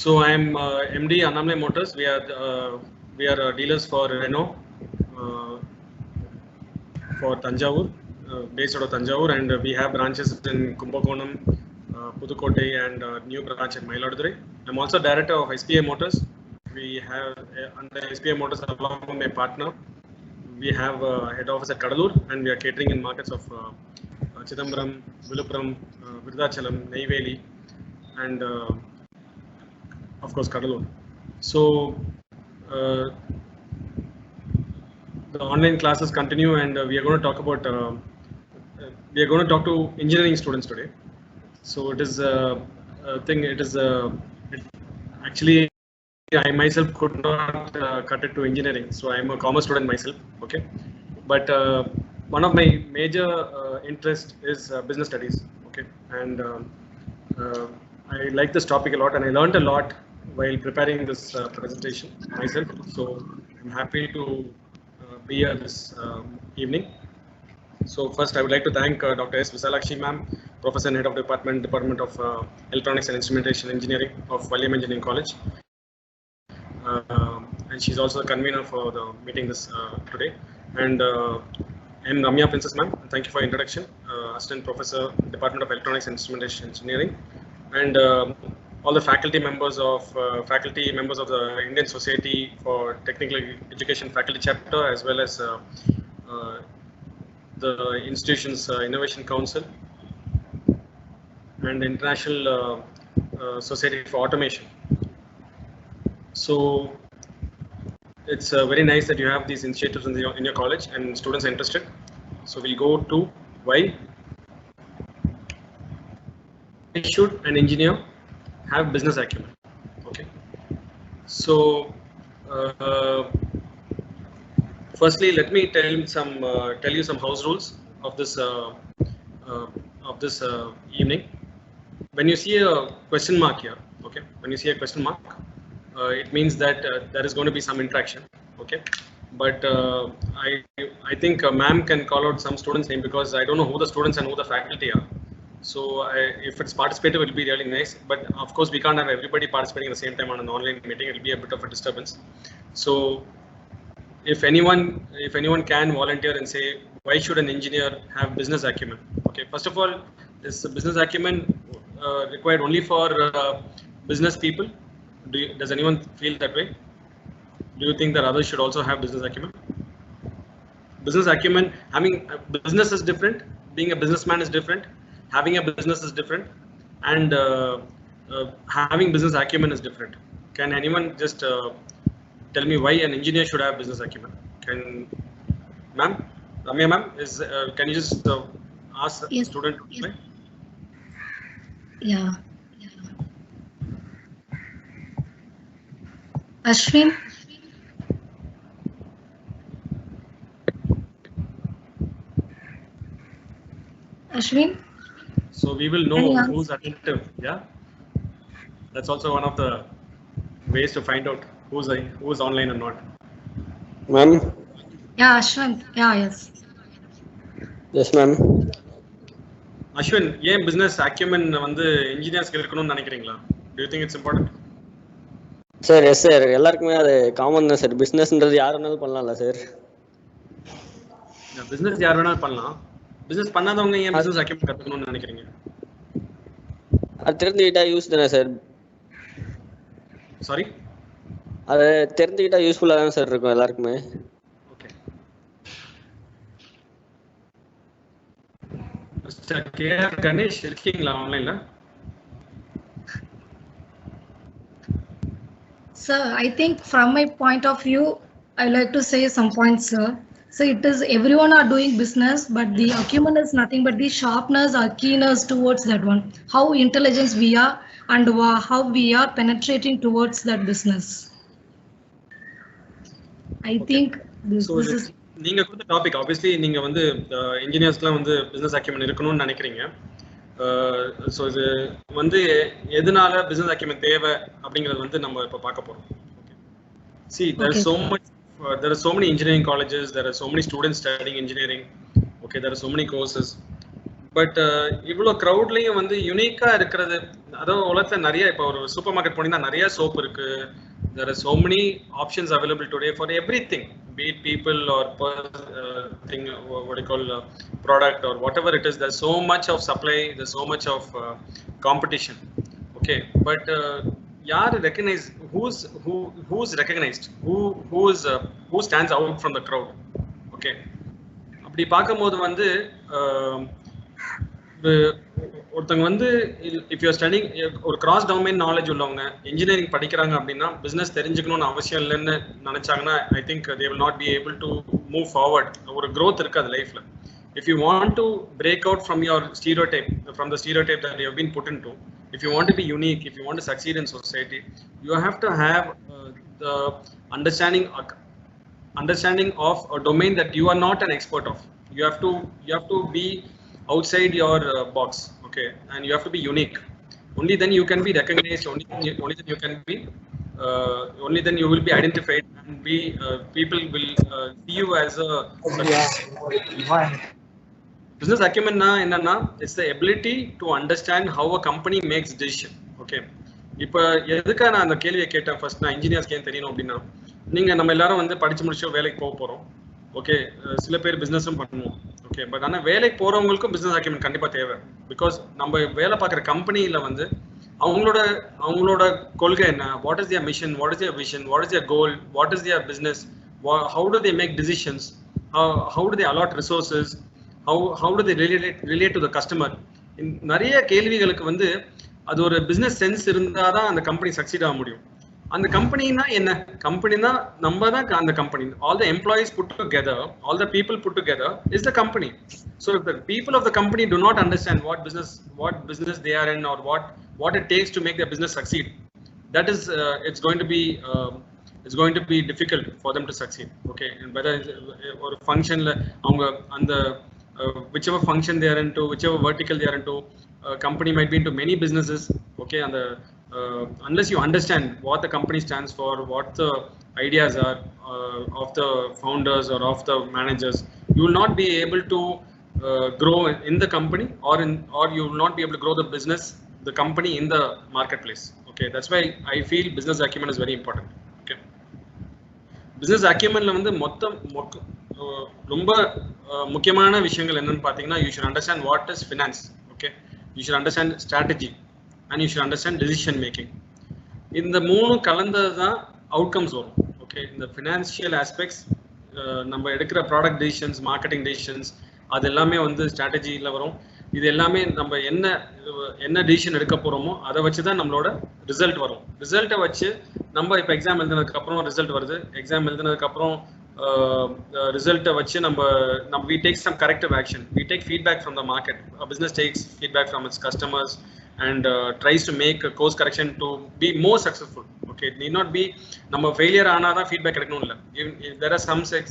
So I am MD Annamlai Motors. We are dealers for Renault for Tanjavur, based out of Tanjavur, and we have branches in Kumbakonam, Pudukkottai, and new branch in Mayiladuthurai. I'm also director of SPA Motors. We have under SPA Motors along with my partner. We have head office at Kadalur, and we are catering in markets of Chidambaram, Viluppuram, Virudhachalam, Neyveli, and of course Kadalur. So the online classes continue, and we are going to talk about to engineering students today. So it is actually I myself could not cut it to engineering, so I am a commerce student myself. Okay, but one of my major interest is business studies. Okay, and I like this topic a lot, and I learned a lot while preparing this presentation myself. So I'm happy to be here this evening. So first, I would like to thank Dr. S. Visalakshi ma'am, Professor and Head of Department of Electronics and Instrumentation Engineering of Valium Engineering College, and she's also the convener for the meeting this today. And I'm Ramya Princess ma'am. Thank you for introduction. Assistant Professor, Department of Electronics and Instrumentation Engineering, and all the faculty members of the Indian Society for Technical Education Faculty Chapter, as well as the institution's Innovation Council and the International Society for Automation. So it's very nice that you have these initiatives in your college and students are interested. So we'll go to why should an engineer have business acumen. Okay, so firstly, let me tell you some house rules of this evening. When you see a question mark here, okay, when you see a question mark, it means that there is going to be some interaction. Okay, but I think ma'am can call out some students' name, because I don't know who the students and who the faculty are. So if it's participative, it will be really nice. But of course, we can't have everybody participating at the same time on an online meeting. It will be a bit of a disturbance. So if anyone can volunteer and say, why should an engineer have business acumen? Okay, first of all, is business acumen required only for business people? Does anyone feel that way? Do you think that others should also have business acumen? Business acumen, having a business is different. Being a businessman is different. Having a business is different, and having business acumen is different. Can anyone just tell me why an engineer should have business acumen? Can ma'am, Ramya ma'am, can you just ask the student to explain? Yeah. Ashwin. Ashwin. So we will know who's attentive. Yeah, that's also one of the ways to find out who's online or not. Ma'am. Yeah, Ashwin. Yeah, yes. Yes, ma'am. Ashwin, ஏன் business acumen வந்து engineers இருக்கணும்னு நினைக்கிறீங்களா? Do you think it's important? Sir, yes sir. எல்லாருக்குமே அது common தான் sir. பிசினஸ்ன்றது யார் வேணாலும் பண்ணலாம்ல சார். பிசினஸ் யார் வேணாலும் பண்ணலாம். பிசினஸ் பண்ணாதவங்க ஏன் business acumen கத்துக்கணும்னு நினைக்கிறீங்க? அது தெரிஞ்சுக்கிட்டா யூஸ் தானே சார். சாரி? அது தெரிஞ்சுக்கிட்டா யூஸ்ஃபுல்லா தான் சார் இருக்கும் எல்லாருக்குமே. ஓகே. மிஸ்டர் கேஆர் கணேஷ் இருக்கீங்களா ஆன்லைன்ல? Sir, I think from my point of view, I like to say some points, sir. So it is everyone are doing business, but the acumen is nothing but the sharpness or keenness towards that one. How intelligent we are and how we are penetrating towards that business. I think this is. நீங்க கொடுத்த topic obviously நீங்க வந்து இன்ஜினியர்ஸ்லாம் வந்து business acumen இருக்கணும்னு நினைக்கிறீங்க. So இது வந்து எதனால பிசினஸ் அக்யூமென் தேவை அப்படிங்கிறது வந்து நம்ம இப்போ பார்க்க போறோம். See, there are so many engineering colleges, there are so many students studying engineering. Okay, there are so many courses. But இவ்வளோ க்ரௌட்லையும் வந்து யூனிக்காக இருக்கிறது, அதாவது உலகத்துல நிறைய இப்போ ஒரு சூப்பர் மார்க்கெட் போனீங்கன்னா நிறைய சோப் இருக்கு. There are so many options available today for everything, be it people or thing, what do you call product or whatever it is. There's so much of supply, there's so much of competition. Okay, but yaar recognize who's recognized, who stands out from the crowd. Okay, அப்படி பார்க்கும்போது வந்து ஒருத்தங்க வந்து if you studying ஒரு cross domain knowledge உள்ளவங்க engineering படிக்கிறாங்க அப்படின்னா business தெரிஞ்சுக்கணும்னு அவசியம் இல்லைன்னு நினைச்சாங்கன்னா I think they will not be able to move forward. ஒரு growth இருக்காது லைஃப்ல. If you want to break out from your stereotype, from the stereotype that you have been put into, if you want to be unique, if you want to succeed in society, you have to have the understanding of a domain that you are not an expert of. You have to be outside your box, okay, and you have to be unique. Only then you can be recognized. Only then you can be. Only then you will be identified and be. People will see you as a. Business acumen na enna? It's the ability to understand how a company makes decision. Okay. இப்போ எதுக்கா நான் அந்த கேள்வியை கேட்டேன் first, நான் இன்ஜினியர்ஸ்க்கு ஏன் தெரியணும் அப்படின்னா, நீங்க நம்ம எல்லாரும் வந்து படிச்சு முடிச்சு வேலைக்கு போக போறோம். ஓகே, சில பேர் பிசினஸும் பண்ணுவோம். ஓகே, பட் ஆனால் வேலைக்கு போறவங்களுக்கும் பிசினஸ் அக்யூமெண்ட் கண்டிப்பா தேவை. பிகாஸ் நம்ம வேலை பார்க்குற கம்பெனியில வந்து அவங்களோட கொள்கை என்ன, what is their mission, what is their vision, what is their goal, what is their business, how do they make decisions, how do they allot resources, how do they relate to the customer. நிறைய கேள்விகளுக்கு வந்து அது ஒரு business sense இருந்தாதான் அந்த company succeed ஆக முடியும். அந்த கம்பெனினா என்ன, கம்பெனினா நம்ம தான் அந்த company. All the employees put together, all the people put together is the company. So if the people of the company do not understand what business they are in or what it takes to make the business succeed, that is it's going to be difficult for them to succeed. Okay, and whether ஒரு ஃபங்க்ஷன்ல அவங்க அந்த whichever function they are into, whichever vertical they are into, company might be into many businesses. Okay, and unless you understand what the company stands for, what the ideas are of the founders or of the managers, you will not be able to grow in the company, or you will not be able to grow the business, the company in the marketplace. Okay, that's why I feel business acumen is very important. Okay, business acumenல வந்து ரொம்ப முக்கியமான விஷயங்கள் என்னன்னு பார்த்தீங்கன்னா, you should understand what is finance. Okay, you should understand strategy and you should understand decision making. இந்த மூணு கலந்தது தான் அவுட்கம்ஸ் வரும். ஓகே, இந்த ஃபினான்ஷியல் ஆஸ்பெக்ட்ஸ், நம்ம எடுக்கிற ப்ராடக்ட் டெசிஷன்ஸ், மார்க்கெட்டிங் டெசிஷன்ஸ், அது எல்லாமே வந்து ஸ்ட்ராட்டஜியில் வரும். இது எல்லாமே நம்ம என்ன டிசிஷன் எடுக்க போகிறோமோ அதை வச்சு தான் நம்மளோட ரிசல்ட் வரும். ரிசல்ட்டை வச்சு நம்ம இப்போ எக்ஸாம் எழுதினதுக்கப்புறம் ரிசல்ட் வருது, எக்ஸாம் எழுதினதுக்கப்புறம் ரிசல்ட்டை வச்சு நம்ம we take some corrective action, we take feedback from the market. A business takes feedback from its customers and tries to make a course correction to be more successful. Okay, it need not be நம்ம failure ஆனாதான் feedback எடுக்கணும் இல்லை. There are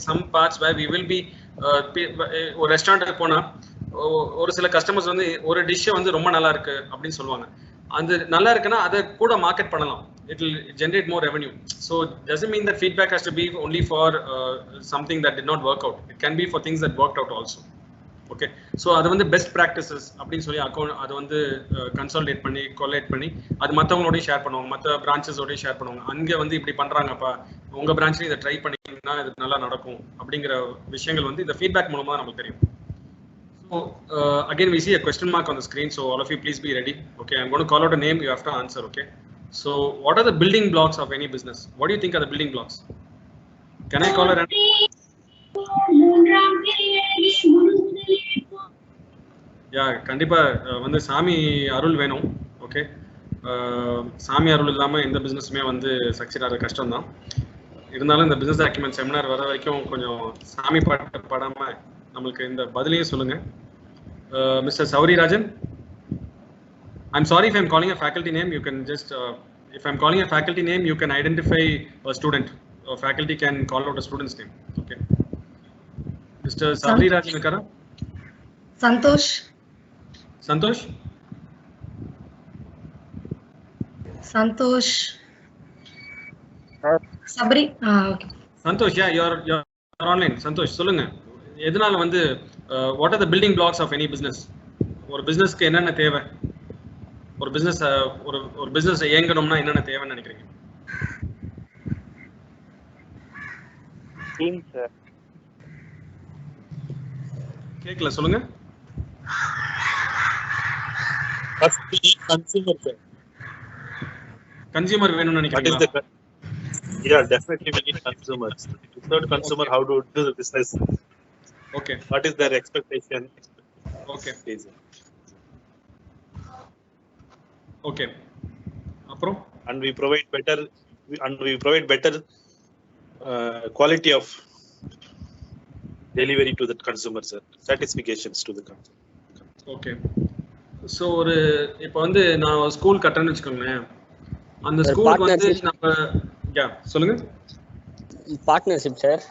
some parts where we will be ஒரு ரெஸ்டாரண்ட்டுக்கு போனால் ஒரு சில customers வந்து ஒரு டிஷ்ஷை வந்து ரொம்ப நல்லா இருக்கு அப்படின்னு சொல்லுவாங்க. அந்த நல்லா இருக்குன்னா அதை கூட மார்க்கெட் பண்ணலாம். It will generate more revenue. So it doesn't mean that feedback has to be only for something that did not work out. It can be for things that worked out also. Okay, so அது வந்து best practices அப்படின்னு சொல்லி அதை வந்து consolidate பண்ணி collate பண்ணி அது மற்றவங்களோடய share பண்ணுவாங்க, மற்ற பிரான்ச்சஸோடய ஷேர் பண்ணுவாங்க. அங்கே வந்து இப்படி பண்ணுறாங்கப்பா, உங்கள் பிரான்ச்லேயும் இதை ட்ரை பண்ணிங்கன்னா இது நல்லா நடக்கும் அப்படிங்கிற விஷயங்கள் வந்து இந்த ஃபீட்பேக் மூலமாக தான் நமக்கு தெரியும். So again we see a question mark on the screen, so all of you please be ready. Okay, I'm going to call out a name, you have to answer. Okay, so what are the building blocks of any business? What do you think are the building blocks? Can I call her? Yeah, கண்டிப்பா வந்து சாமி அருள் வேணும். Okay, சாமி அருள் இல்லாமல் எந்த பிஸ்னஸுமே வந்து succeed ஆகிற கஷ்டம் தான். இருந்தாலும் இந்த பிஸ்னஸ் அக்யூமெண்ட் செமினார் வர வரைக்கும் கொஞ்சம் சாமி பாட்டு பாடாமல் நம்மளுக்கு இந்த பதிலையும் சொல்லுங்க. Mister Chauri Rajan, I'm sorry if I'm calling a faculty name. You can just, if I'm calling a faculty name, you can identify a student. A faculty can call out a student's name. Okay. Mr. Sari Rajanakara. Santosh. Santosh. Santosh. Sabri. Okay. Santosh, yeah, you're online. Santosh, சொல்லுங்க. எதனால வந்து what are the building blocks of any business? ஒரு பிசினஸ்க்கு என்னென்ன தேவை? ஒரு business ஒரு business இயங்கணும்னா என்னென்ன தேவைன்னு நினைக்கிறீங்க? Team sir. கேட்கல, சொல்லுங்க. First we need consumer sir. Consumer வேணும்னு நினைக்கிறீங்களா? Yeah, definitely we need consumers. Without consumer, how to do the business? Okay. What is their expectation? Okay. Okay. அப்புறம் And we provide better quality of delivery to the consumer sir. Satisfactions to the consumer. Okay. So இப்போ வந்து நான் school கட்டுறேன்னு வச்சுக்கோங்களேன். அந்த ஸ்கூலுக்கு வந்து நம்ம சொல்லுங்க. Partnership sir.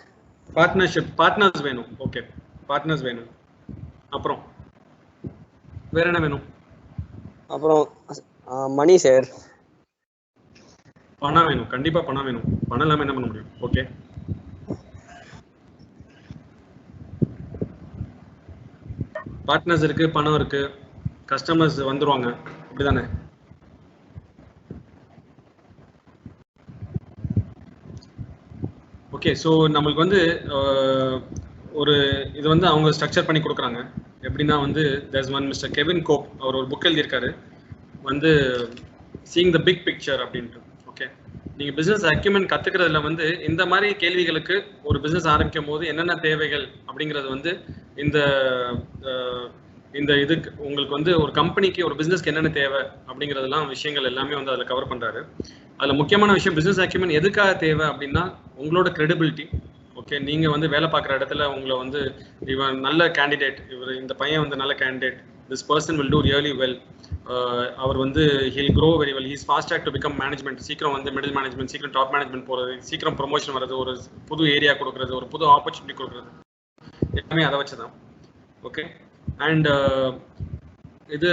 பார்ட்னர்ஸ் வேணும். ஓகே, பார்ட்னர்ஸ் வேணும். அப்புறம் வேற என்ன வேணும்? அப்புறம் மணி சார். பணம் வேணும், கண்டிப்பா பணம் வேணும். பணம் இல்லாம என்ன பண்ண முடியும்? ஓகே, பார்ட்னர்ஸ் இருக்கு, பணம் இருக்கு, கஸ்டமர்ஸ் வந்துருவாங்க, அப்படிதானே? ஓகே, ஸோ நம்மளுக்கு வந்து ஒரு இது வந்து அவங்க ஸ்ட்ரக்சர் பண்ணி கொடுக்குறாங்க. எப்படின்னா வந்து தேர்ஸ் ஒன் மிஸ்டர் கெவின் கோப், அவர் ஒரு புக் எழுதியிருக்காரு வந்து சீயிங் த பிக் பிக்சர் அப்படின்ட்டு. ஓகே, நீங்கள் பிஸ்னஸ் அக்யூமெண்ட் கற்றுக்கிறதுல வந்து இந்த மாதிரி கேள்விகளுக்கு ஒரு பிஸ்னஸ் ஆரம்பிக்கும் போது என்னென்ன தேவைகள் அப்படிங்கிறது வந்து இந்த இதுக்கு உங்களுக்கு வந்து ஒரு கம்பெனிக்கு ஒரு பிஸ்னஸ்க்கு என்னென்ன தேவை அப்படிங்கிறதெல்லாம் விஷயங்கள் எல்லாமே வந்து அதில் கவர் பண்ணுறாரு. அதில் முக்கியமான விஷயம் பிஸ்னஸ் அக்யூமெண்ட் எதுக்காக தேவை அப்படின்னா உங்களோட கிரெடிபிலிட்டி. ஓகே, நீங்கள் வந்து வேலை பார்க்குற இடத்துல உங்களை வந்து இவன் நல்ல கேண்டிடேட், இந்த பையன் வந்து நல்ல candidate, this person will do really well, அவர் வந்து he'll grow very well, he's fast track to become management, சீக்கிரம் வந்து மிடில் மேனேஜ்மெண்ட், சீக்கிரம் டாப் மேனேஜ்மெண்ட் போகிறது, சீக்கிரம் ப்ரொமோஷன் வர்றது, ஒரு புது ஏரியா கொடுக்குறது, ஒரு புது ஆப்பர்ச்சுனிட்டி கொடுக்குறது, எல்லாமே அதை வச்சு தான். ஓகே, அண்ட் இது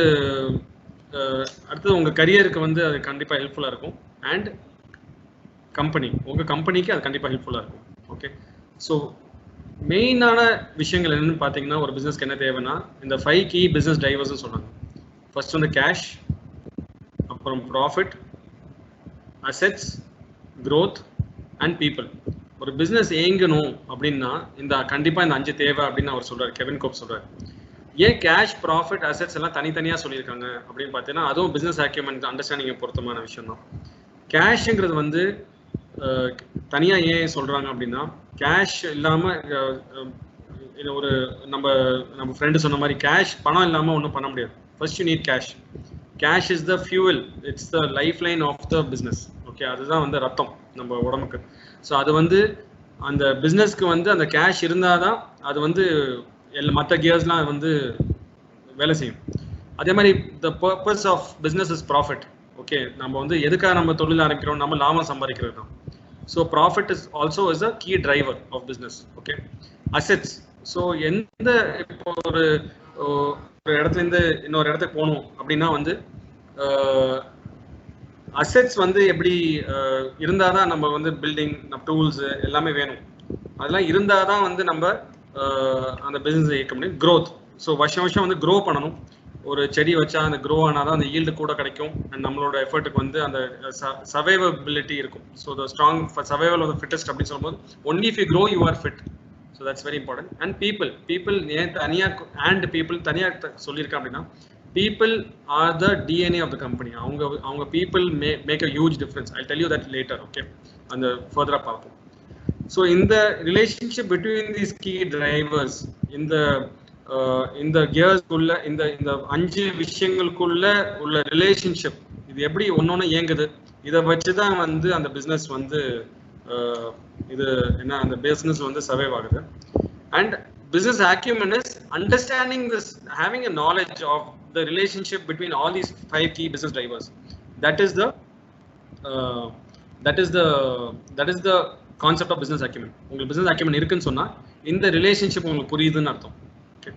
அடுத்தது உங்கள் கரியருக்கு வந்து அது கண்டிப்பாக ஹெல்ப்ஃபுல்லாக இருக்கும். அண்ட் கம்பெனி, உங்கள் கம்பெனிக்கு அது கண்டிப்பாக ஹெல்ப்ஃபுல்லாக இருக்கும். ஓகே, ஸோ மெயினான விஷயங்கள் என்னென்னு பார்த்தீங்கன்னா ஒரு பிஸ்னஸ்க்கு என்ன தேவைன்னா இந்த 5 கீ பிஸ்னஸ் டிரைவர்ஸ்னு சொன்னாங்க. ஃபர்ஸ்ட் வந்து கேஷ், அப்புறம் profit, assets, growth and people. ஒரு பிஸ்னஸ் இயங்கணும் அப்படின்னா கண்டிப்பாக இந்த 5 தேவை அப்படின்னு அவர் சொல்கிறார், கெவின் கோப் சொல்கிறார். ஏன் கேஷ், ப்ராஃபிட், அசெட்ஸ் எல்லாம் தனித்தனியாக சொல்லியிருக்காங்க அப்படின்னு பார்த்தீங்கன்னா அதுவும் பிஸ்னஸ் அக்யூமெண்ட் அண்டர்ஸ்டாண்டிங்கை பொருத்தமான விஷயம் தான். கேஷுங்கிறது வந்து தனியாக ஏன் சொல்கிறாங்க அப்படின்னா கேஷ் இல்லாமல் ஒரு நம்ம ஃப்ரெண்டு சொன்ன மாதிரி கேஷ், பணம் இல்லாமல் ஒன்றும் பண்ண முடியாது. First you need cash. Cash is the fuel, it's the life line of the business. Okay, அதுதான் வந்து ரத்தம் நம்ம உடம்புக்கு. ஸோ அது வந்து அந்த பிஸ்னஸ்க்கு வந்து அந்த கேஷ் இருந்தால் தான் அது வந்து மற்ற கியர்ஸ்லாம் வந்து வேலை செய்யும். அதே மாதிரி the purpose of business is profit. Okay, நம்ம வந்து எதுக்காக நம்ம தொழில் ஆரம்பிக்கிறோம், நம்ம லாபம் சம்பாதிக்கிறது தான். So profit is also is a key driver of business. Okay, assets. So இப்போ ஒரு இடத்துலேருந்து இன்னொரு இடத்துக்கு போகணும் அப்படின்னா வந்து அசெட்ஸ் வந்து எப்படி இருந்தால் தான் நம்ம வந்து பில்டிங், டூல்ஸ் எல்லாமே வேணும். அதெல்லாம் இருந்தால் தான் வந்து நம்ம அந்த பிஸ்னஸ் இயக்க முடியும். க்ரோத். ஸோ வருஷம் வந்து க்ரோ பண்ணணும். ஒரு செடி வச்சா அந்த க்ரோ ஆனால் தான் அந்த ஈல்டு கூட கிடைக்கும். அண்ட் நம்மளோட எஃபர்ட்டுக்கு வந்து அந்த சர்வைவபிலிட்டி இருக்கும். So the strong survival of the fittest அப்படின்னு சொல்லும்போது only if you grow you are fit. So that's very important. And people ஏன் தனியாக தனியாக சொல்லியிருக்கேன் அப்படின்னா people are the DNA of the company. அவங்க people make a huge difference. I'll tell you that later. Okay, and further பார்ப்போம். So in the relationship between these key drivers, in the gears குள்ள இந்த 5 விஷயங்களுக்குள்ள உள்ள relationship இது எப்படி ஒன்னொன்னு இயங்குது, இதை வச்சு தான் வந்து அந்த பிஸ்னஸ் வந்து இது என்ன அந்த பிஸ்னஸ் வந்து சர்வைவ் ஆகுது. And business acumen is understanding this, having a knowledge of the relationship between all these 5 key business drivers. That is the concept of business acumen. உங்களுக்கு business acumen இருக்குன்னு சொன்னா இந்த ரிலேஷன்ஷிப் உங்களுக்கு புரியுதுன்னு அர்த்தம். ஓகே,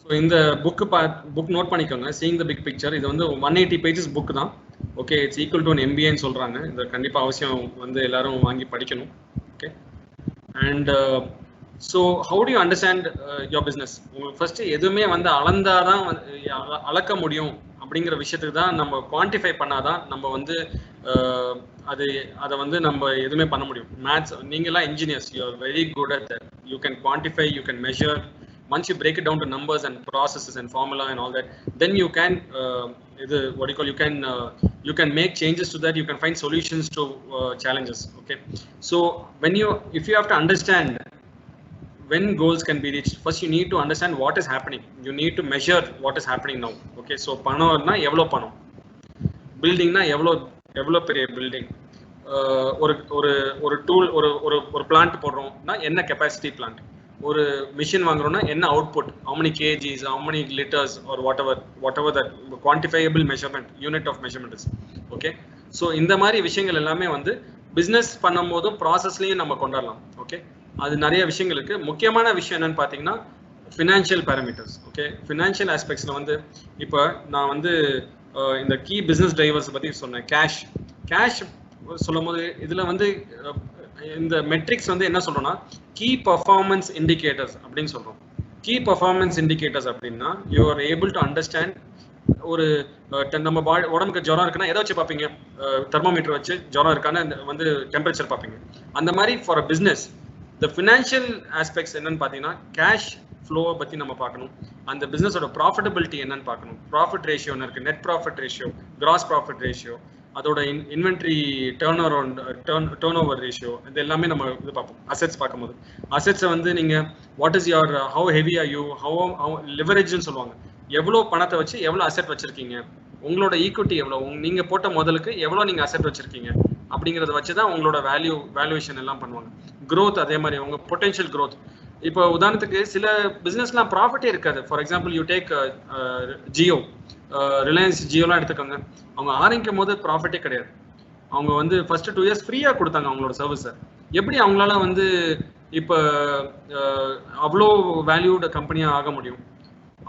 ஸோ இந்த book note பண்ணிக்கோங்க, seeing the big picture. இது வந்து 180 pages புக் தான். Okay, it's equal to an MBAன்னு சொல்றாங்க. இது கண்டிப்பா அவசியம் வந்து எல்லாரும் வாங்கி படிக்கணும். Okay, and so how to you understand your business? உங்களுக்கு ஃபர்ஸ்ட் எதுவுமே வந்து அளந்தாதான் அளக்க முடியும் அப்படிங்கிற விஷயத்துக்கு தான் நம்ம குவான்டிஃபை பண்ணாதான் நம்ம வந்து அதை வந்து நம்ம எதுவுமே பண்ண முடியும். மேத்ஸ், நீங்களாம் engineers, you are very good at that. You can quantify, you can measure. Once you break it down to numbers and processes and formula and all that, then you can what do you call, you can make changes to that. You can find solutions to challenges. Okay, so if you have to understand when goals can be reached, first you need to understand what is happening. You need to measure what is happening now. Okay, so panamna evlo panam, building na evlo periya building, ஒரு tool, ஒரு plant போடுறோம்னா என்ன capacity plant, ஒரு machine வாங்குறோம்னா என்ன output, how many kgs, how many liters or whatever that quantifiable measurement unit of measurement is. Okay, so இந்த மாதிரி விஷயங்கள் எல்லாமே வந்து பிசினஸ் பண்ணும்போதும் ப்ராசஸ்லயும் நம்ம கொண்டாடலாம். ஓகே, அது நிறைய விஷயங்கள் இருக்கு. முக்கியமான விஷயம் என்னன்னு பாத்தீங்கன்னா ஃபினான்ஷியல் பேராமீட்டர்ஸ். ஓகே, ஃபினான்ஷியல் ஆஸ்பெக்ட்ஸ்ல வந்து இப்போ நான் வந்து இந்த கீ பிசினஸ் டிரைவர்ஸ் பத்தி சொன்னேன். கேஷ் சொல்லும் போது இதுல வந்து இந்த மெட்ரிக்ஸ் வந்து என்ன சொல்றோம்னா கீ பர்ஃபார்மன்ஸ் இண்டிகேட்டர்ஸ் அப்படின்னு சொல்றோம். கீ பர்ஃபார்மன்ஸ் இண்டிகேட்டர்ஸ் அப்படின்னா you are able to understand. ஒரு நம்ம உடம்புக்கு ஜுரம் இருக்குன்னா எதை வச்சு பார்ப்பீங்க? தெர்மோமீட்டர் வச்சு ஜுரம் இருக்கான்னு வந்து டெம்பரேச்சர் பார்ப்பீங்க. அந்த மாதிரி for a business the financial aspects என்னன்னு பார்த்தீங்கன்னா கேஷ் ஃப்ளோவை பற்றி நம்ம பார்க்கணும். அந்த பிஸ்னஸோட ப்ராஃபிட்டபிலிட்டி என்னன்னு பார்க்கணும். ப்ராஃபிட் ரேஷியோ என்ன இருக்குது, net profit ratio, gross profit ratio, அதோட இன்வென்ட்ரி டேர்ன் ஓவர் ரேஷியோ, இது எல்லாமே நம்ம இது பார்ப்போம். அசெட்ஸ் பார்க்கும்போது அசெட்ஸை வந்து நீங்கள் what is your how heavy are you, how லிவரேஜ்னு சொல்லுவாங்க. எவ்வளோ பணத்தை வச்சு எவ்வளோ அசெட் வச்சிருக்கீங்க, உங்களோட ஈக்விட்டி எவ்வளோ, நீங்கள் போட்ட முதலுக்கு எவ்வளோ நீங்கள் அசெட் வச்சிருக்கீங்க அப்படிங்கிறத வச்சு தான் உங்களோட வேல்யூவேஷன் எல்லாம் பண்ணுவாங்க. க்ரோத் அதே மாதிரி உங்கள் பொட்டென்ஷியல் க்ரோத். இப்போ உதாரணத்துக்கு சில பிஸ்னஸ்லாம் ப்ராஃபிட்டே இருக்காது. For example you take Jio, Reliance ஜியோலாம் எடுத்துக்கோங்க. அவங்க ஆரம்பிக்கும் போது ப்ராஃபிட்டே கிடையாது. அவங்க வந்து ஃபர்ஸ்ட் 2 years ஃப்ரீயாக கொடுத்தாங்க அவங்களோட சர்வீஸை. எப்படி அவங்களால வந்து இப்போ அவ்வளோ வேல்யூட கம்பெனியாக ஆக முடியும்?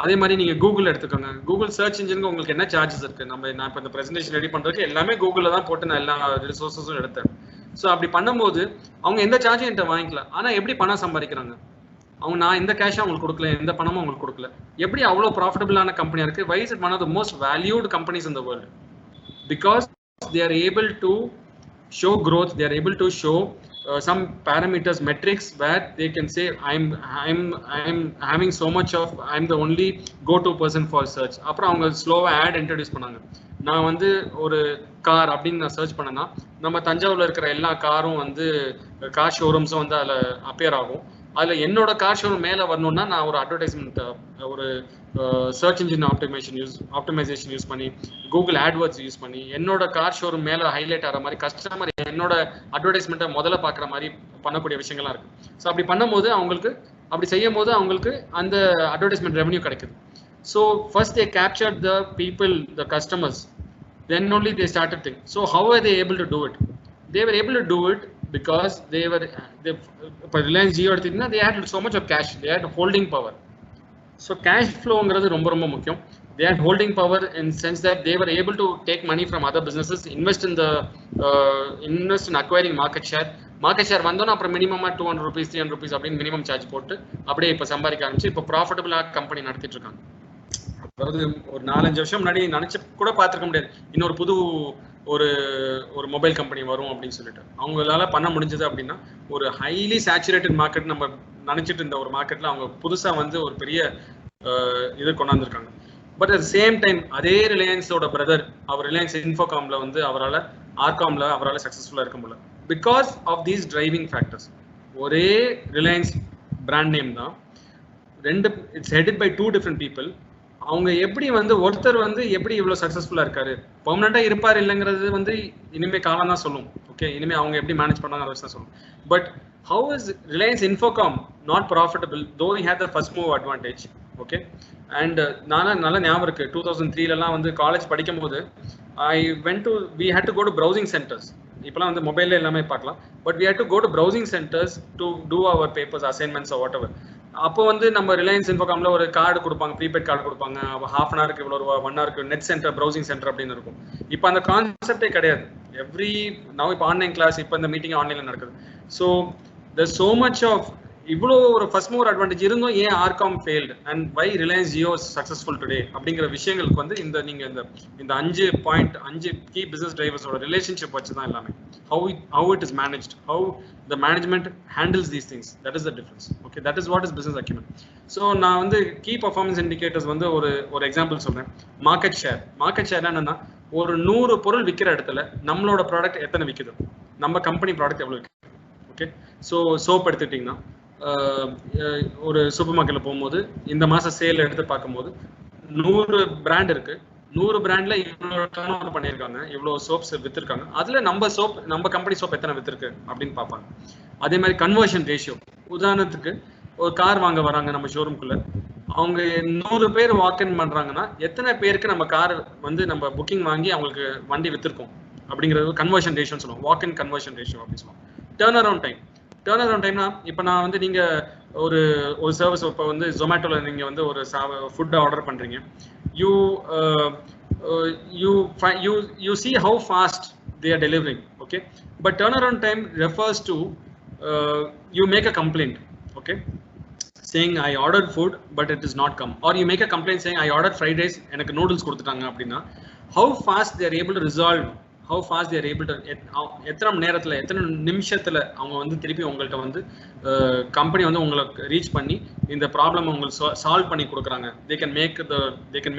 அதே மாதிரி நீங்கள் கூகுள் எடுத்துக்கோங்க. கூகுள் சர்ச் இன்ஜினுக்கு உங்களுக்கு என்ன சார்ஜஸ் இருக்குது? நான் இப்போ இந்த ப்ரெசன்டேஷன் ரெடி பண்ணுறதுக்கு எல்லாமே கூகுளில் தான் போட்டு நான் எல்லா ரிசோர்ஸஸும் எடுத்தேன். ஸோ அப்படி பண்ணும்போது அவங்க எந்த சார்ஜும் என்கிட்ட வாங்கிக்கல. ஆனால் எப்படி பணம் சம்பாதிக்கிறாங்க? அவங்க நான் எந்த கேஷும் அவங்களுக்கு கொடுக்கல, எந்த பணமும் அவங்களுக்கு கொடுக்கல. எப்படி அவ்வளோ ப்ராஃபிட்டபிளான கம்பெனியாக இருக்குது? Why is it one of the most valued companies in the world? Because they are able to show growth, they are able to show some parameters, metrics where they can say I'm having so much of, I'm the only go-to person for search. அப்புறம் அவங்க ஸ்லோவா add introduce பண்ணாங்க. நான் வந்து ஒரு car அப்படின்னு நான் search பண்ணேன்னா நம்ம தஞ்சாவூர்ல இருக்கிற எல்லா காரும் வந்து கார் ஷோரூம்ஸும் வந்து அதில் அப்பியர் ஆகும். அதில் என்னோட கார் ஷோரூம் மேலே வரணும்னா நான் ஒரு அட்வர்டைஸ்மெண்ட், ஒரு சர்ச் இன்ஜின் ஆப்டிமைசேஷன் யூஸ் பண்ணி, கூகுள் ஆட்வர்ட்ஸ் யூஸ் பண்ணி என்னோட கார் ஷோரூம் மேலே ஹைலைட் ஆகிற மாதிரி கஸ்டமர் என்னோட அட்வர்டைஸ்மெண்ட்டை முதல்ல பார்க்குற மாதிரி பண்ணக்கூடிய விஷயங்கள்லாம் இருக்குது. ஸோ அப்படி பண்ணும்போது அவங்களுக்கு, அப்படி செய்யும் போது அவங்களுக்கு அந்த அட்வர்டைஸ்மெண்ட் ரெவன்யூ கிடைக்குது. So first they captured the people, the customers, then only they started thinking. So how were they able to do it? They were able to do it because they Reliance Jio எடுத்தீங்கன்னா they had so much of cash, they had holding power. So cash flow-ங்கிறது ரொம்ப ரொம்ப முக்கியம். They had holding power in sense that they were able to take money from other businesses, invest in acquiring market share வந்தோன்னா அப்புறம் மினிமமாக 200 rupees 300 rupees அப்படின்னு minimum charge போட்டு அப்படியே இப்போ சம்பாதிக்க ஆரம்பிச்சு இப்போ ப்ராஃபிட்டபிளாக கம்பெனி நடத்திட்டு இருக்காங்க. அதாவது ஒரு 4-5 வருஷம் முன்னாடி நினைச்சு கூட பார்த்துருக்க முடியாது இன்னொரு புது ஒரு மொபைல் கம்பெனி வரும் அப்படின்னு சொல்லிட்டு. அவங்களால பண்ண முடிஞ்சது அப்படின்னா ஒரு ஹைலி சேச்சுரேட்டட் மார்க்கெட் நம்ம நினைச்சிட்டு இருந்த ஒரு மார்க்கெட்ல அவங்க புதுசா வந்து ஒரு பெரிய இது கொண்டாந்துருக்காங்க. பட் அட் சேம் டைம் அதே ரிலையன்ஸோட பிரதர், அவர் ரிலையன்ஸ் இன்ஃபோகாம்ல வந்து ஆர்காம்ல அவரால் சக்சஸ்ஃபுல்லா இருக்க முடியல. Because of these driving factors. ஒரே ரிலையன்ஸ் பிராண்ட் நேம் தான், it's headed by 2 different people. அவங்க எப்படி வந்து ஒருத்தர் வந்து எப்படி இவ்வளோ சக்ஸஸ்ஃபுல்லாக இருக்காரு, பெர்மனெண்ட்டாக இருப்பார் இல்லைங்கிறது வந்து இனிமேல் காலம் தான் சொல்லும். ஓகே, இனிமேல் அவங்க எப்படி மேனேஜ் பண்ணாங்க அதை வச்சு தான் சொல்லும். But how is Reliance Infocom not profitable though he had the first move advantage? Okay, and நல்லா ஞாபகம் இருக்குது 2003 வந்து காலேஜ் படிக்கும் போது we had to go to browsing centers. இப்போலாம் வந்து மொபைலில் எல்லாமே பார்க்கலாம். But we had to go to browsing centers to do our papers, assignments or whatever. அப்போ வந்து நம்ம ரிலையன்ஸ் இன்ஃபோகாம்ல ஒரு கார்டு கொடுப்பாங்க, ப்ரீபெய்ட் கார்டு கொடுப்பாங்க. ½ an hourக்கு இவ்வளோ ரூபா, 1 hourக்கு நெட் சென்டர், ப்ரௌசிங் சென்டர் அப்படின்னு இருக்கும். இப்போ அந்த கான்செப்டே கிடையாது. இப்போ ஆன்லைன் கிளாஸ், இப்போ இந்த மீட்டிங் ஆன்லைனில் நடக்குது. So there's so much of இவ்வளோ ஒரு ஃபர்ஸ்ட் மூவர் அட்வான்டேஜ் இருந்தும் ஏன் RCom failed and why Reliance Jio successful today அப்படிங்கிற விஷயங்களுக்கு வந்து நீங்க இந்த 5 கீ பிசினஸ் டிரைவர்ஸோட ரிலேஷன்ஷிப் வச்சு தான் எல்லாமே how it is managed, how the management handles these things, that is the difference. Okay, that is what is business acumen. So நான் வந்து கீ பர்ஃபார்மன்ஸ் இண்டிகேட்டர்ஸ் வந்து ஒரு எக்ஸாம்பிள் சொல்றேன். மார்க்கெட் ஷேர் என்னன்னா ஒரு 100 பொருள் விற்கிற இடத்துல நம்மளோட ப்ராடக்ட் எத்தனை விற்குது, நம்ம கம்பெனி ப்ராடக்ட் எவ்வளவு விற்குது. ஓகே, ஸோ சோப் எடுத்துக்கிட்டிங்கன்னா ஒரு சூப்பர் மார்க்கெட்ல போகும்போது இந்த மாசம் சேல் எடுத்து பார்க்கும்போது 100 பிராண்ட் இருக்கு, 100 பிராண்ட்ல இவ்வளோ டர்ன் ஓவர் பண்ணியிருக்காங்க, இவ்வளோ சோப்ஸ் வித்துருக்காங்க, அதுல நம்ம கம்பெனி சோப் எத்தனை வித்துருக்கு அப்படின்னு பார்ப்பாங்க. அதே மாதிரி கன்வர்ஷன் ரேஷியோ, உதாரணத்துக்கு ஒரு கார் வாங்க வராங்க நம்ம ஷோரூம்குள்ள, அவங்க 100 பேர் வாக்இன் பண்றாங்கன்னா எத்தனை பேருக்கு நம்ம கார் வந்து நம்ம புக்கிங் வாங்கி அவங்களுக்கு வண்டி வித்துருக்கோம் அப்படிங்கிறது கன்வர்ஷன் ரேஷியோன்னு சொல்லுவோம். வாக்இன் கன்வர்ஷன் ரேஷியோ அப்படின்னு சொல்லுவோம். டர்ன் அரவுண்ட் டைம்னா இப்போ நான் வந்து நீங்க ஒரு சர்வீஸ், இப்போ வந்து ஜொமேட்டோல நீங்க வந்து ஒரு ஃபுட் ஆர்டர் பண்றீங்க, you see how fast they are delivering. Okay, but turnaround time refers to you make a complaint, okay, saying I ordered food but it is not come, or you make a complaint saying I ordered fried rice எனக்கு noodles கொடுத்துட்டாங்க அப்படின்னா how fast they are able to resolve, how fast they are able to எத்தனை நேரத்துல எத்தனை நிமிஷத்துல அவங்க வந்து திருப்பி உங்கள்கிட்ட வந்து கம்பெனி வந்து உங்களுக்கு ரீச் பண்ணி இந்த ப்ராப்ளம் உங்களுக்கு சால்வ் பண்ணி கொடுக்குறாங்க. they can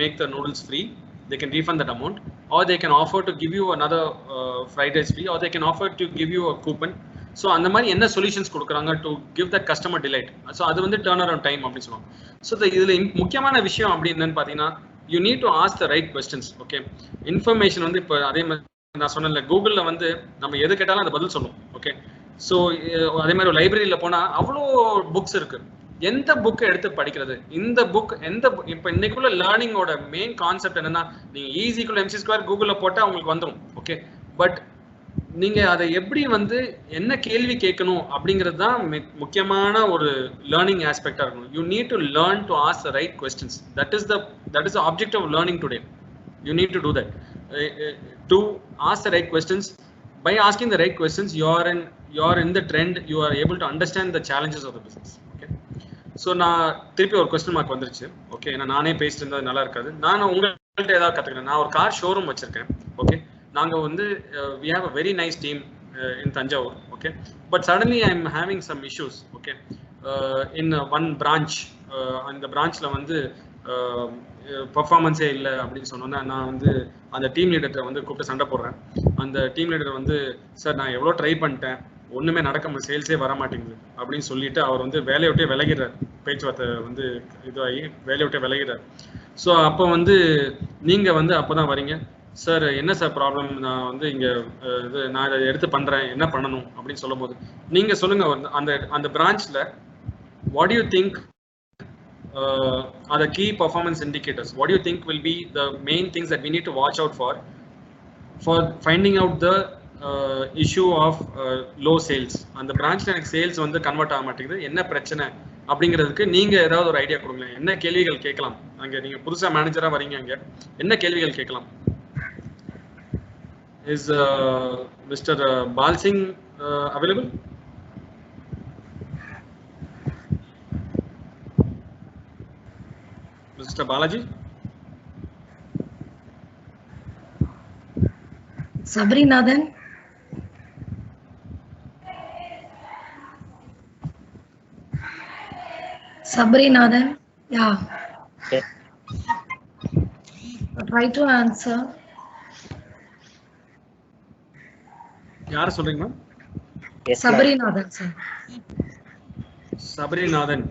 make the noodles free, they can refund that amount, or they can offer to give you another fried rice free, or they can offer to give you a coupon. So அந்த மாதிரி என்ன solutions கொடுக்குறாங்க to give that customer delight. So அது வந்து turn around time அப்படின்னு சொல்லுவாங்க. So இதுல முக்கியமான விஷயம் அப்படி என்னன்னு பார்த்தீங்கன்னா you need to ask the right questions. Okay, information வந்து இப்போ அதே மாதிரி நான் சொன்னேன்ல, கூகுளில் வந்து நம்ம எது கேட்டாலும் அந்த பதில் சொல்லும். ஓகே, ஸோ அதே மாதிரி ஒரு லைப்ரரியில் போனால் அவ்வளோ புக்ஸ் இருக்கு, எந்த புக்கை எடுத்து படிக்கிறது, இந்த புக் இப்போ இன்னைக்குள்ள லேர்னிங்கோட மெயின் கான்செப்ட் என்னன்னா, நீங்க ஈஸிக்குள்ள MC² கூகுளில் போட்டால் உங்களுக்கு வந்துடும். ஓகே, பட் நீங்க அதை எப்படி வந்து என்ன கேள்வி கேட்கணும் அப்படிங்கிறது தான் முக்கியமான ஒரு லேர்னிங் ஆஸ்பெக்டா இருக்கணும். You need to learn to ask the right questions. That is the object of learning today. You need to do that. To ask the right questions. By asking the right questions, you are in the trend, you are able to understand the challenges of the business. Okay, so நான் திருப்பி ஒரு question mark வந்துருச்சு. Okay, நானே பேசிட்டு இருந்தா நல்லா இருக்காது. நான் உங்கள்கிட்ட ஏதாவது கத்துக்கிறேன். நான் ஒரு கார் ஷோரூம் வச்சிருக்கேன். ஓகே, நாங்க வந்து we have a very nice team in Tanjavur. Okay, but suddenly I am having some issues. Okay, in one branch, அந்த பிரான்ச்ல வந்து பர்ஃபார்மன்ஸே இல்லை அப்படின்னு சொன்னோன்னா நான் வந்து அந்த டீம் லீடர்கிட்ட வந்து கூப்பிட்டு சண்டை போடுறேன். அந்த டீம் லீடர் வந்து, சார் நான் எவ்வளோ ட்ரை பண்ணிட்டேன், ஒன்றுமே நடக்க சேல்ஸே வர மாட்டேங்குது அப்படின்னு சொல்லிட்டு அவர் வந்து வேலையை விட்டே விலகிறார். பேச்சுவார்த்தை வந்து இதுவாகி வேலையை விட்டே விலகிறார். ஸோ அப்போ வந்து நீங்கள் வந்து அப்போ தான் வரீங்க, சார் என்ன சார் ப்ராப்ளம், நான் வந்து இங்கே நான் இதை எடுத்து பண்ணுறேன், என்ன பண்ணணும் அப்படின்னு சொல்லும் போது நீங்கள் சொல்லுங்கள், அந்த பிரான்ச்சில் what you think are the key performance indicators? What do you think will be the main things that we need to watch out for finding out the issue of low sales? அந்த பிரான்ச்ல எனக்கு sales வந்து convert ஆக மாட்டேங்குது, என்ன பிரச்சனை அப்படிங்கிறதுக்கு நீங்க ஏதாவது ஒரு ஐடியா கொடுங்க. என்ன கேள்விகள் கேட்கலாம்? அங்க நீங்க புதுசா மேனேஜரா வரீங்க, அங்க என்ன கேள்விகள் கேட்கலாம்? Is mister Pal Singh available? Mr. Balaji? Sabrinathan? Sabrinathan? Yeah. Okay. Try to answer. யார் சொல்றீங்க? Yes, Sabrinathan, sir. Sabrinathan.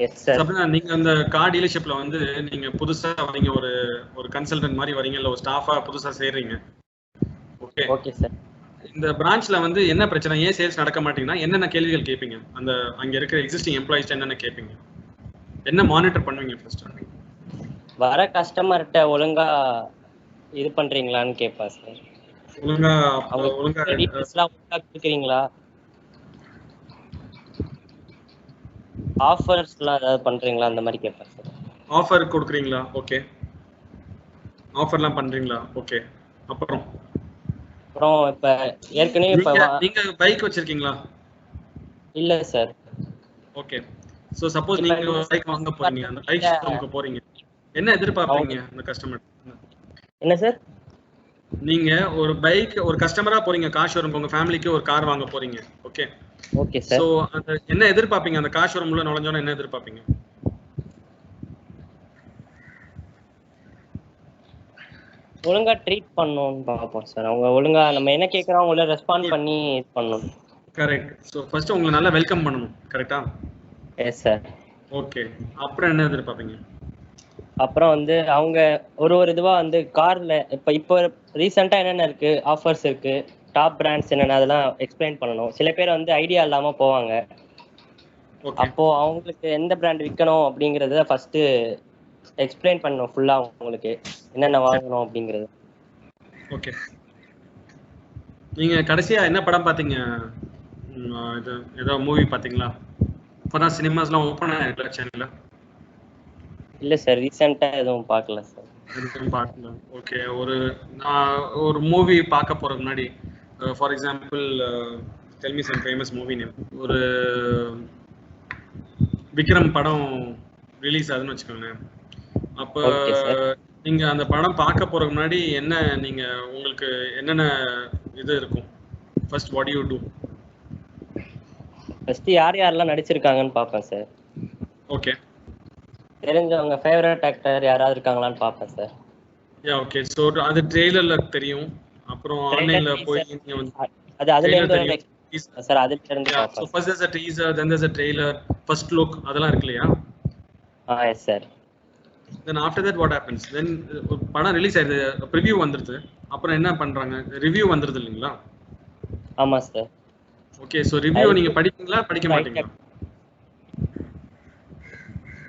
Yes, sir. Sapna, நீங்க அந்த கார் டீலர்ஷிப்ல வந்து நீங்க புதுசா வரீங்க, ஒரு கன்சல்டன்ட் மாதிரி வரீங்க, இல்ல ஒரு ஸ்டாஃபா புதுசா சேர்றீங்க. Okay, okay sir. இந்த பிரான்ச்ல வந்து என்ன பிரச்சனை, ஏன் சேல்ஸ் நடக்க மாட்டீங்கன்னா என்னென்ன கேள்விகள் கேட்பீங்க? அங்க இருக்கிற எக்ஸிஸ்டிங் எம்ப்ளாயிஸ் என்னென்ன கேட்பீங்க? என்ன மானிட்டர் பண்ணுவீங்க? ஃபர்ஸ்ட் வர கஸ்டமர்கிட்ட ஒழுங்கா இது பண்றீங்களான்னு கேட்பா சார். ஒழுங்கா கொடுக்குறீங்களா, ஆஃபர்ஸ்லாம் ஏதாவது பண்றீங்களா, அந்த மாதிரி கேட்பேன் சார். ஆஃபர் கொடுக்குறீங்களா? ஓகே, ஆஃபர்லாம் பண்றீங்களா? ஓகே, அப்புறம் இப்ப ஏற்கனவே நீங்க பைக் வச்சிருக்கீங்களா? இல்ல சார். ஓகே. ஸோ சப்போஸ் நீங்க ஒரு பைக் வாங்க போறீங்க, அந்த பைக் ஷோரூமுக்கு போறீங்க, என்ன எதிர்பார்ப்பீங்க அந்த கஸ்டமர்? என்ன சார்? நீங்க ஒரு பைக் ஒரு கஸ்டமரா போறீங்க, கார் ஷோரூம் உங்க ஃபேமிலிக்கு ஒரு கார் வாங்க போறீங்க. ஓகே. Okay sir. ஸோ அந்த என்ன எதிர்பார்ப்பீங்க? அந்த கார் ஷோரூம்ல நுழைஞ்சோன்னா என்ன எதிர்பார்ப்பீங்க? ஒழுங்கா ட்ரீட் பண்ணணும்னு பார்ப்போம் சார். அவங்க ஒழுங்கா நம்ம என்ன கேட்குறோம் அவங்கள ரெஸ்பாண்ட் பண்ணி இது பண்ணணும். கரெக்ட். ஸோ ஃபர்ஸ்ட் உங்களை நல்லா வெல்கம் பண்ணணும். கரெக்டா? Yes sir. ஓகே. அப்புறம் என்ன எதிர்பார்ப்பீங்க? அப்புறம் வந்து அவங்க ஒரு இதுவா வந்து கார்ல இப்போ ரீசெண்டா என்னென்ன இருக்கு, ஆஃபர்ஸ் இருக்கு, டாப் பிராண்ட்ஸ் என்னென்ன, அதெல்லாம் எக்ஸ்பிளைன் பண்ணணும். சில பேர் வந்து ஐடியா இல்லாம போவாங்க. அப்போ அவங்களுக்கு எந்த பிராண்ட் விற்கணும் அப்படிங்கறத ஃபர்ஸ்ட் எக்ஸ்பிளைன் பண்ணணும் ஃபுல்லா, உங்களுக்கு என்னென்ன வாங்கணும் அப்படிங்கிறது. ஓகே. நீங்க கடைசியா என்ன படம் பாத்தீங்க? இது ஏதோ மூவி பாத்தீங்களா? இப்பதான் சினிமாஸ்லாம் ஓபன் ஆயிருக்கல சென்னையில. இல்ல சார், ரீசெண்டா எதுவும் பார்க்கல சார். எதுவும் பார்க்கல. ஓகே. நான் ஒரு மூவி பார்க்க போறதுக்கு முன்னாடி, for example tell me some famous movie name. ஒரு விக்ரம் படம் ரிலீஸ் ஆகுதுன்னு வச்சுக்கோங்களேன். அப்போ நீங்க அந்த படம் பார்க்க போறதுக்கு முன்னாடி என்ன நீங்க உங்களுக்கு என்னென்ன இது இருக்கும்? First what you to? First யாரெல்லாம் நடிச்சிருக்காங்கன்னு பார்ப்பேன் சார். ஓகே. தெரிஞ்சவங்க ஃபேவரட் ஆக்டர் யாராவது இருக்காங்களான்னு பார்ப்பேன் சார். Yeah okay. சோ அது ட்ரெய்லர்ல தெரியும். அப்புறம் ஆன்லைன்ல போய் நீங்க வந்து அதுல இருந்து சார் அதுல இருந்து பார்ப்பேன். So first there's a teaser, then there's a trailer, first look அதெல்லாம் இருக்கு இல்லையா? Yes sir. Then after that what happens? Then படம் ரிலீஸ் ஆயிடுது, ப்ரிவியூ வந்துருது. அப்புறம் என்ன பண்றாங்க? ரிவ்யூ வந்துருது இல்லீங்களா? ஆமா சார். ஓகே. சோ ரிவ்யூ நீங்க படிப்பீங்களா படிக்க மாட்டீங்களா?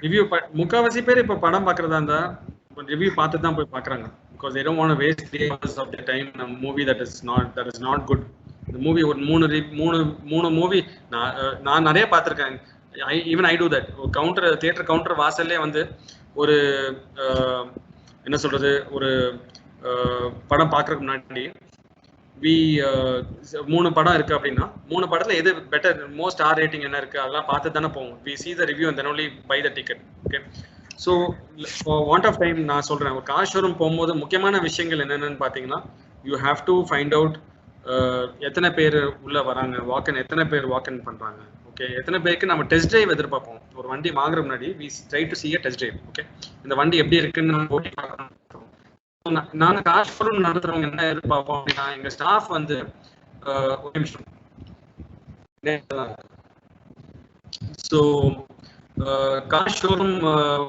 ரிவ்யூ முக்காவாசி பேர் இப்ப படம் பார்க்கறதா இருந்தா ரிவ்யூ பார்த்து தான் போய் பார்க்கறாங்க. because they don't want to waste 3 hours of their time in a movie that is not good. இந்த மூவி ஒரு மூணு மூவி நான் நிறைய பார்த்திருக்கேன். even I do that. Theatre counter வாசல்லே வந்து ஒரு என்ன சொல்றது, ஒரு படம் பார்க்கறதுக்கு முன்னாடி மூணு படம் இருக்கு அப்படின்னா 3 படத்துல எது பெட்டர், மோஸ்ட் ஆர் ரேட்டிங் என்ன இருக்கு அதெல்லாம் பார்த்து தானே போவோம். we see the review and then only buy the ticket. okay. So for want of time நான் சொல்றேன், ஒரு கார் ஷோரூம் போகும்போது முக்கியமான விஷயங்கள் என்னென்னு பார்த்தீங்கன்னா, you have to find out எத்தனை பேர் உள்ள வராங்க, எத்தனை பேர் வாக்இன் பண்றாங்க. ஓகே. எத்தனை பேருக்கு நம்ம டெஸ்ட் டிரைவ் எதிர்பார்ப்போம். ஒரு வண்டி வாங்குற முன்னாடி we try to see a test drive. Okay. இந்த வண்டி எப்படி இருக்குன்னு நம்ம ஓட்டி பார்க்கணும். நாங்க கார் ஷோரூம் நடத்துறவங்க என்ன எதிர்பார்ப்போம் அப்படின்னா, எங்க ஸ்டாஃப் வந்து ஒரு நிமிஷம். ஸோ கார் ஷோரூம்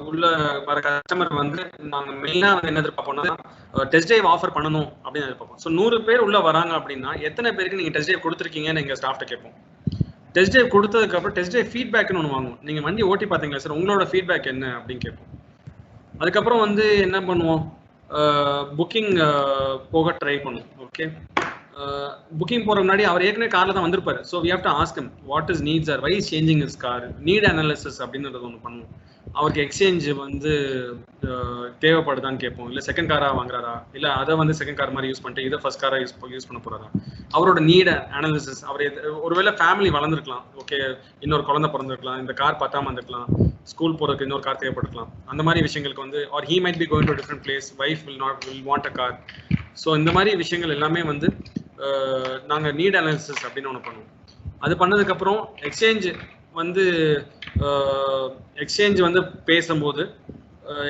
உள்ள வர கஸ்டமர் வந்து நாங்க மெயினா வந்து என்ன எதிர்பார்ப்போம்னா, டெஸ்ட் டிரைவ் ஆஃபர் பண்ணணும் அப்படின்னு எதிர்பார்ப்போம். ஸோ 100 பேர் உள்ள வராங்க அப்படின்னா எத்தனை பேருக்கு நீங்க டெஸ்ட் டிரைவ் கொடுத்துருக்கீங்கன்னு எங்க ஸ்டாஃப்ட்ட கேட்போம். டெஸ்ட் டிரைவ் கொடுத்ததுக்கு அப்புறம் டெஸ்ட் டிரைவ் ஃபீட்பேக்னு ஒன்று வாங்குவோம். நீங்க வண்டி ஓட்டி பார்த்தீங்களா சார், உங்களோட ஃபீட்பேக் என்ன அப்படின்னு கேட்போம். அதுக்கப்புறம் வந்து என்ன பண்ணுவோம், புக்கிங் போக ட்ரை பண்ணுவோம். ஓகே. புக்கிங் போற முன்னாடி அவர் ஏற்கனவே கார்ல தான் வந்திருப்பாரு. So we have to ask him what is needs or why is changing is car, need analysis அப்படின்றது ஒன்று பண்ணுவோம். அவருக்கு எக்ஸ்சேஞ்ச் வந்து தேவைப்படுதான்னு கேட்போம். இல்லை செகண்ட் காரா வாங்குறாரா, இல்லை அதை வந்து செகண்ட் கார் மாதிரி யூஸ் பண்ணிட்டு இதை ஃபர்ஸ்ட் காரா யூஸ் பண்ண போறாரா, அவரோட நீட் அனாலிசிஸ். அவர் ஒருவேளை ஃபேமிலி வளர்ந்துருக்கலாம், ஓகே, இன்னொரு குழந்தை பிறந்திருக்கலாம், இந்த கார் பத்தாம இருந்திருக்கலாம், ஸ்கூல் போறதுக்கு இன்னொரு கார் தேவைப்பட்டிருக்கலாம். அந்த மாதிரி விஷயங்களுக்கு வந்து or he might be going to different place, wife will want a car. So இந்த மாதிரி விஷயங்கள் எல்லாமே வந்து நாங்கள் நீட் அனாலிசிஸ் அப்படின்னு ஒன்று பண்ணுவோம். அது பண்ணதுக்கப்புறம் எக்ஸ்சேஞ்ச் வந்து பேசும்போது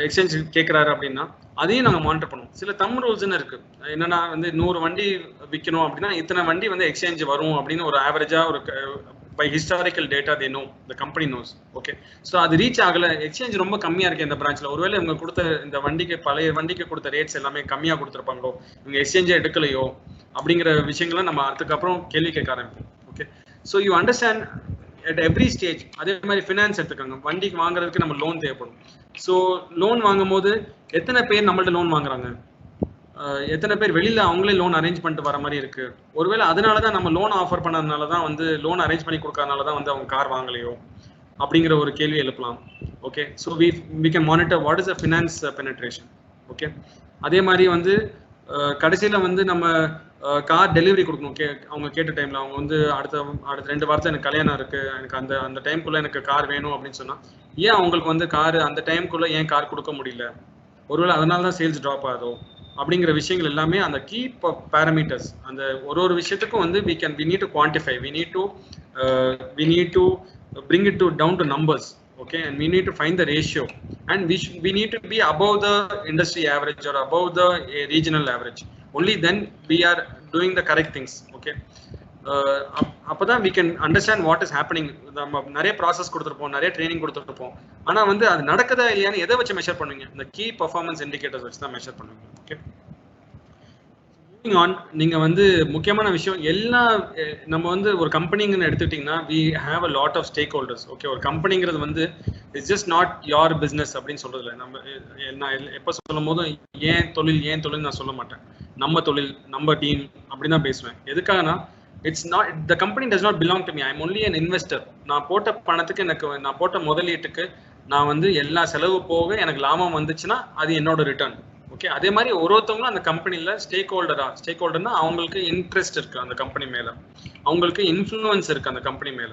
எக்ஸ்சேஞ்ச் கேட்குறாரு அப்படின்னா அதையும் நாங்கள் மானிட்டர் பண்ணுவோம். சில ரூல்ஸ்ன்னு இருக்கு. என்னன்னா வந்து 100 வண்டி விற்கணும் அப்படின்னா இத்தனை வண்டி வந்து எக்ஸ்சேஞ்ச் வரும் அப்படின்னு ஒரு ஆவரேஜா ஒரு by historical data they know, the company knows. okay. So அது ரீச் ஆகல, எக்ஸ்சேஞ்ச் ரொம்ப கம்மியா இருக்கு இந்த பிரான்ச்ல, ஒருவேளை இவங்க கொடுத்த இந்த வண்டிக்கு பழைய வண்டிக்கு கொடுத்த ரேட்ஸ் எல்லாமே கம்மியா கொடுத்துருப்பாங்களோ, இவங்க எக்ஸ்சேஞ்சே எடுக்கலையோ அப்படிங்கிற விஷயங்களை நம்ம அதுக்கப்புறம் கேள்வி கேட்க ஆரம்பிப்போம். Okay. So you understand at every stage. அதே மாதிரி ஃபினான்ஸ் எடுத்துக்காங்க, வண்டிக்கு வாங்குறதுக்கு நம்ம லோன் தேவைப்படும். ஸோ லோன் வாங்கும் போது எத்தனை பேர் நம்மள்ட்ட லோன் வாங்குறாங்க, எத்தனை பேர் வெளியில அவங்களே லோன் அரேஞ்ச் பண்ணிட்டு வர மாதிரி இருக்கு. ஒருவேளை அதனாலதான் நம்ம லோன் ஆஃபர் பண்ணதுனாலதான் வந்து லோன் அரேஞ்ச் பண்ணி கொடுக்கறதுனாலதான் வந்து அவங்க கார் வாங்கலையோ அப்படிங்கிற ஒரு கேள்வி எழுப்பலாம். Okay. So we can monitor what is the finance penetration. Okay. அதே மாதிரி வந்து கடைசியில வந்து நம்ம கார் டெலிவரி கொடுக்கணும், அவங்க கேட்ட டைமில் அவங்க வந்து அடுத்த 2 வாரத்தில் எனக்கு கல்யாணம் இருக்குது, எனக்கு அந்த டைமுக்குள்ளே எனக்கு கார் வேணும் அப்படின்னு சொன்னால் ஏன் அவங்களுக்கு வந்து கார் அந்த டைமுக்குள்ளே ஏன் கார் கொடுக்க முடியல, ஒருவேளை அதனால தான் சேல்ஸ் ட்ராப் ஆகுதோ அப்படிங்கிற விஷயங்கள் எல்லாமே அந்த கீ பேராமீட்டர்ஸ். அந்த ஒரு விஷயத்துக்கும் வந்து we need to quantify, we need to bring it down to numbers, okay, and we need to find the ratio, and we need to be above the industry average or above the regional average. Only then we are doing the correct things, okay. அப்பதான் we can understand what is happening. நம்ம நிறைய process கொடுத்துருப்போம், நிறைய training கொடுத்துருப்போம், ஆனா வந்து அது நடக்குதா இல்லையான்னு எதை வச்சு மெஷர் பண்ணுவீங்க? இந்த கீ பர்ஃபார்மன்ஸ் இண்டிகேட்டர்ஸ் வச்சு தான் மெஷர் பண்ணுவீங்க. Okay, moving on. நீங்க வந்து முக்கியமான விஷயம் எல்லா நம்ம வந்து ஒரு கம்பெனிங்கன்னு எடுத்துக்கிட்டீங்கன்னா we have a lot of stakeholders. Okay, ஒரு கம்பெனிங்கிறது வந்து it's just not your business அப்படின்னு சொல்றது இல்லை. நான் எப்போ சொல்லும் போதும் ஏன் தொழில் நான் சொல்ல மாட்டேன், நம்ம தொழில் நம்ம டீம் அப்படின்னு தான் பேசுவேன். எதுக்காகனா it's not, the company does not belong to me, I'm only an investor. நான் போட்ட பணத்துக்கு நான் போட்ட முதலீட்டுக்கு நான் வந்து எல்லா செலவு போக எனக்கு லாபம் வந்துச்சுன்னா அது என்னோட ரிட்டர்ன். ஓகே, அதே மாதிரி ஒருத்தவங்களும் அந்த கம்பெனியில் ஸ்டேக்ஹோல்டர்னா அவங்களுக்கு இன்ட்ரெஸ்ட் இருக்கு அந்த கம்பெனி மேல, அவங்களுக்கு இன்ஃப்ளூயன்ஸ் இருக்கு அந்த கம்பெனி மேல.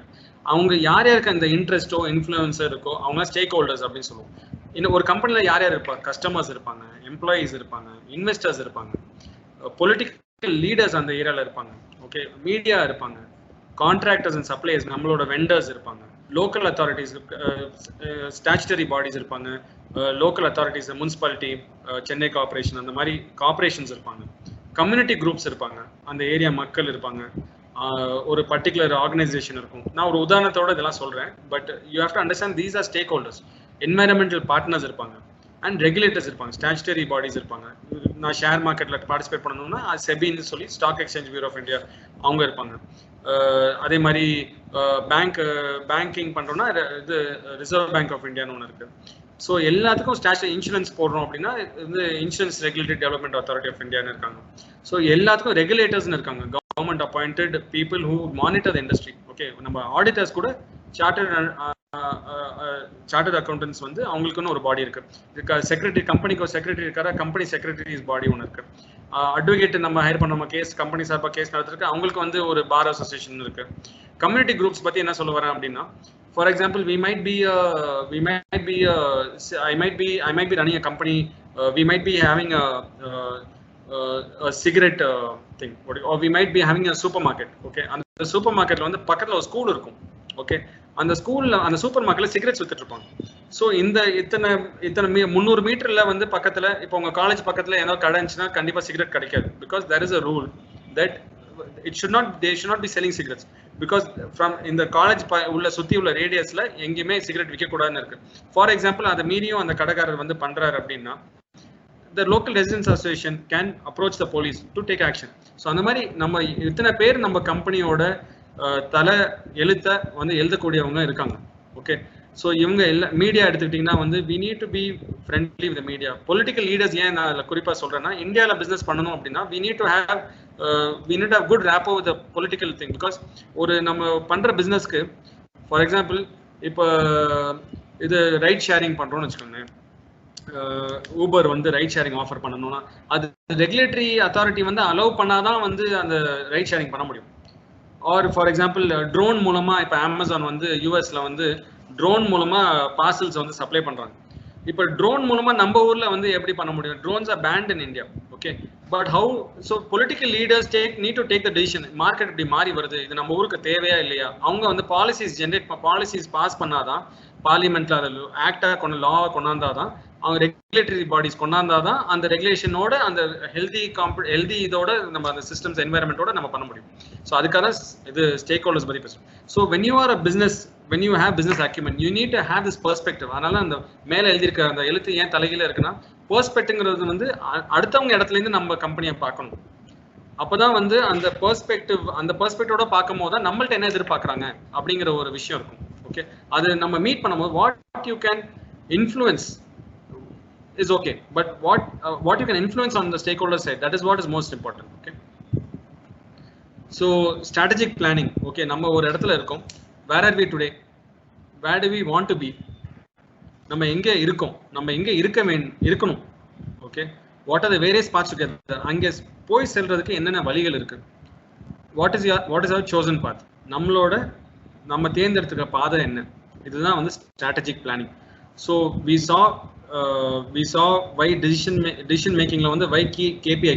அவங்க யாருக்கு அந்த இன்ட்ரெஸ்டோ இன்ஃப்ளூயன்ஸோ இருக்கோ அவங்க ஸ்டேக் ஹோல்டர்ஸ் அப்படின்னு சொல்லுவோம். இன்னும் ஒரு கம்பெனியில் யார் இருப்பாங்க? கஸ்டமர்ஸ் இருப்பாங்க, எம்ப்ளாயீஸ் இருப்பாங்க, இன்வெஸ்டர்ஸ் இருப்பாங்க, பொலிட்டிக்கல் லீடர்ஸ் அந்த ஏரியாவில் இருப்பாங்க, ஓகே, மீடியா இருப்பாங்க, கான்ட்ராக்டர்ஸ் அண்ட் சப்ளையர்ஸ் நம்மளோட வெண்டர்ஸ் இருப்பாங்க, லோக்கல் அத்தாரிட்டிஸ், ஸ்டாச்சுட்டரி பாடிஸ் இருப்பாங்க, local authorities, municipality, Chennai corporation, அந்த மாதிரி கார்பரேஷன்ஸ் இருப்பாங்க, கம்யூனிட்டி குரூப்ஸ் இருப்பாங்க, அந்த ஏரியா மக்கள் இருப்பாங்க, ஒரு பர்டிகுலர் ஆர்கனைசேஷன் இருக்கும். நான் ஒரு உதாரணத்தோட இதெல்லாம் சொல்றேன், but you have to understand these are stakeholders. Environmental partners இருப்பாங்க அண்ட் ரெகுலேட்டர்ஸ் இருப்பாங்க, ஸ்டாச்சுட்டரி பாடிஸ் இருப்பாங்க. நான் ஷேர் மார்க்கெட்டில் பார்ட்டிசிபேட் பண்ணணும்னா செபின்னு சொல்லி stock exchange bureau of India அவங்க இருப்பாங்க. அதே மாதிரி பேங்கிங் பண்ணுறோன்னா இது ரிசர்வ் பேங்க் ஆஃப் இந்தியான்னு ஒன்று இருக்குது. ஸோ எல்லாத்துக்கும் ஸ்டாச்சுட்டரி இன்சூரன்ஸ் போடுறோம் அப்படின்னா இது insurance regulatory development authority of இந்தியான்னு இருக்காங்க. ஸோ எல்லாத்துக்கும் ரெகுலேட்டர்ஸ்னு இருக்காங்க, government appointed people who monitor the industry. Okay, நம்ம ஆடிட்டர்ஸ் கூட சார்ட்டர்ட் அக்கௌண்டன்ஸ் வந்து அவங்களுக்குன்னு ஒரு பாடி இருக்கு. செக்ரட்டரி, கம்பெனிக்கு ஒரு செக்ரட்டரி இருக்காரு, கம்பெனி செக்ரட்டரிஸ் பாடி ஒன்று இருக்கு. அட்வொகேட் நம்ம ஹையர் பண்ண கேஸ், கம்பெனி சார்பாக கேஸ் நடத்திருக்கு, அவங்களுக்கு வந்து ஒரு பார் அசோசியேஷன் இருக்கு. கம்யூனிட்டி குரூப்ஸ் பத்தி என்ன சொல்ல வரேன் அப்படின்னா, for example I might be running a company, we might be having a cigarette thing, or we might be having a supermarket. Okay, அந்த சூப்பர் மார்க்கெட்ல வந்து பக்கத்துல ஒரு ஸ்கூல் இருக்கும். ஓகே, அந்த ஸ்கூல்ல அந்த சூப்பர் மார்க்கெட்ல சிகரெட்ஸ் வித்துட்டு இருப்பாங்க. ஸோ இந்த இத்தனை 300 மீட்டர்ல வந்து பக்கத்துல, இப்போ உங்க காலேஜ் பக்கத்துல ஏதோ கடை இருந்துச்சுன்னா கண்டிப்பா சிகரெட் கிடைக்காது. Because there is a rule that they should not be selling cigarettes, because from இந்த காலேஜ் உள்ள சுத்தி உள்ள ரேடியஸ்ல எங்கேயுமே சிகரெட் விற்க கூடாதுன்னு இருக்கு. ஃபார் எக்ஸாம்பிள் அதை மீறியும் அந்த கடைக்காரர் வந்து பண்றாரு அப்படின்னா the local residents association can approach the police to take action. So அந்த மாதிரி நம்ம இத்தனை பேர் நம்ம கம்பெனியோட தலை எழுத்த வந்து எழுதக்கூடியவங்க இருக்காங்க. ஓகே, ஸோ இவங்க எல்லா மீடியா எடுத்துக்கிட்டிங்கன்னா வந்து we need to be friendly with the media. Political leaders ஏன் நான் அதில் குறிப்பாக சொல்கிறேன்னா, இந்தியாவில் பிஸ்னஸ் பண்ணணும் அப்படின்னா we need to have good rapport with the political thing. Because ஒரு நம்ம பண்ணுற பிஸ்னஸ்க்கு, ஃபார் எக்ஸாம்பிள் இப்போ இது ரைட் ஷேரிங் பண்ணுறோன்னு வச்சுக்கோங்க, ஊபர் வந்து ரைட் ஷேரிங் ஆஃபர் பண்ணணும்னா அது ரெகுலேட்டரி அத்தாரிட்டி வந்து அலோவ் பண்ணாதான் வந்து அந்த ரைட் ஷேரிங் பண்ண முடியும். ஆர் ஃபார் எக்ஸாம்பிள் ட்ரோன் மூலமா இப்போ அமேசான் வந்து யூஎஸ்ல வந்து ட்ரோன் மூலமா பார்சல்ஸ் வந்து சப்ளை பண்றாங்க. இப்போ ட்ரோன் மூலமா நம்ம ஊர்ல வந்து எப்படி பண்ண முடியும்? Drones are banned in India. Okay, but how? So political leaders need to take the decision. Market இப்படி மாறி வருது, இது நம்ம ஊருக்கு தேவையா இல்லையா? அவங்க வந்து பாலிசிஸ் பாஸ் பண்ணாதான், பார்லிமெண்ட்ல அதில் ஆக்டா லாவை கொண்டாந்தாதான், அவங்க ரெகுலேட்டரி பாடிஸ் கொண்டாந்தாதான் அந்த ரெகுலேஷனோட அந்த ஹெல்தி இதோட நம்ம அந்த சிஸ்டம்ஸ் என்வைரன்மெண்டோட நம்ம பண்ண முடியும். ஸோ அதுக்காக இது ஸ்டேக் ஹோல்டர்ஸ் பத்தி பேசுறோம். So when you have business acumen, you need to have this perspective. அதனால அந்த மேல எழுதியிருக்க அந்த எழுத்து ஏன் தலைகீழ இருக்குன்னா, பெர்ஸ்பெக்டிவ்ங்கிறது வந்து அடுத்தவங்க இடத்துல இருந்து நம்ம கம்பெனியை பார்க்கணும். அப்பதான் வந்து அந்த பெர்ஸ்பெக்டிவோட பார்க்கும் போது தான் நம்மள்ட்ட என்ன எதிர்பார்க்கறாங்க அப்படிங்கிற ஒரு விஷயம் இருக்கும். ஓகே, அது நம்ம மீட் பண்ணும்போது what you can influence is okay, but what you can influence on the stakeholder side, that is what is most important. Okay, so strategic planning. Okay, நம்ம ஒரு இடத்துல இருக்கோம், where are we today, where do we want to be, நம்ம எங்க இருக்கோம், நம்ம எங்க இருக்கணும், okay, what are the various parts together, அங்கே போய் செல்றதுக்கு என்னென்ன வழிகள் இருக்கு, வாட் இஸ் அவர் சோசன் பாத், நம்ம தேர்ந்தெடுத்துக்கிற பாதை என்ன, இதுதான் வந்து strategic planning. So we saw why decision making la why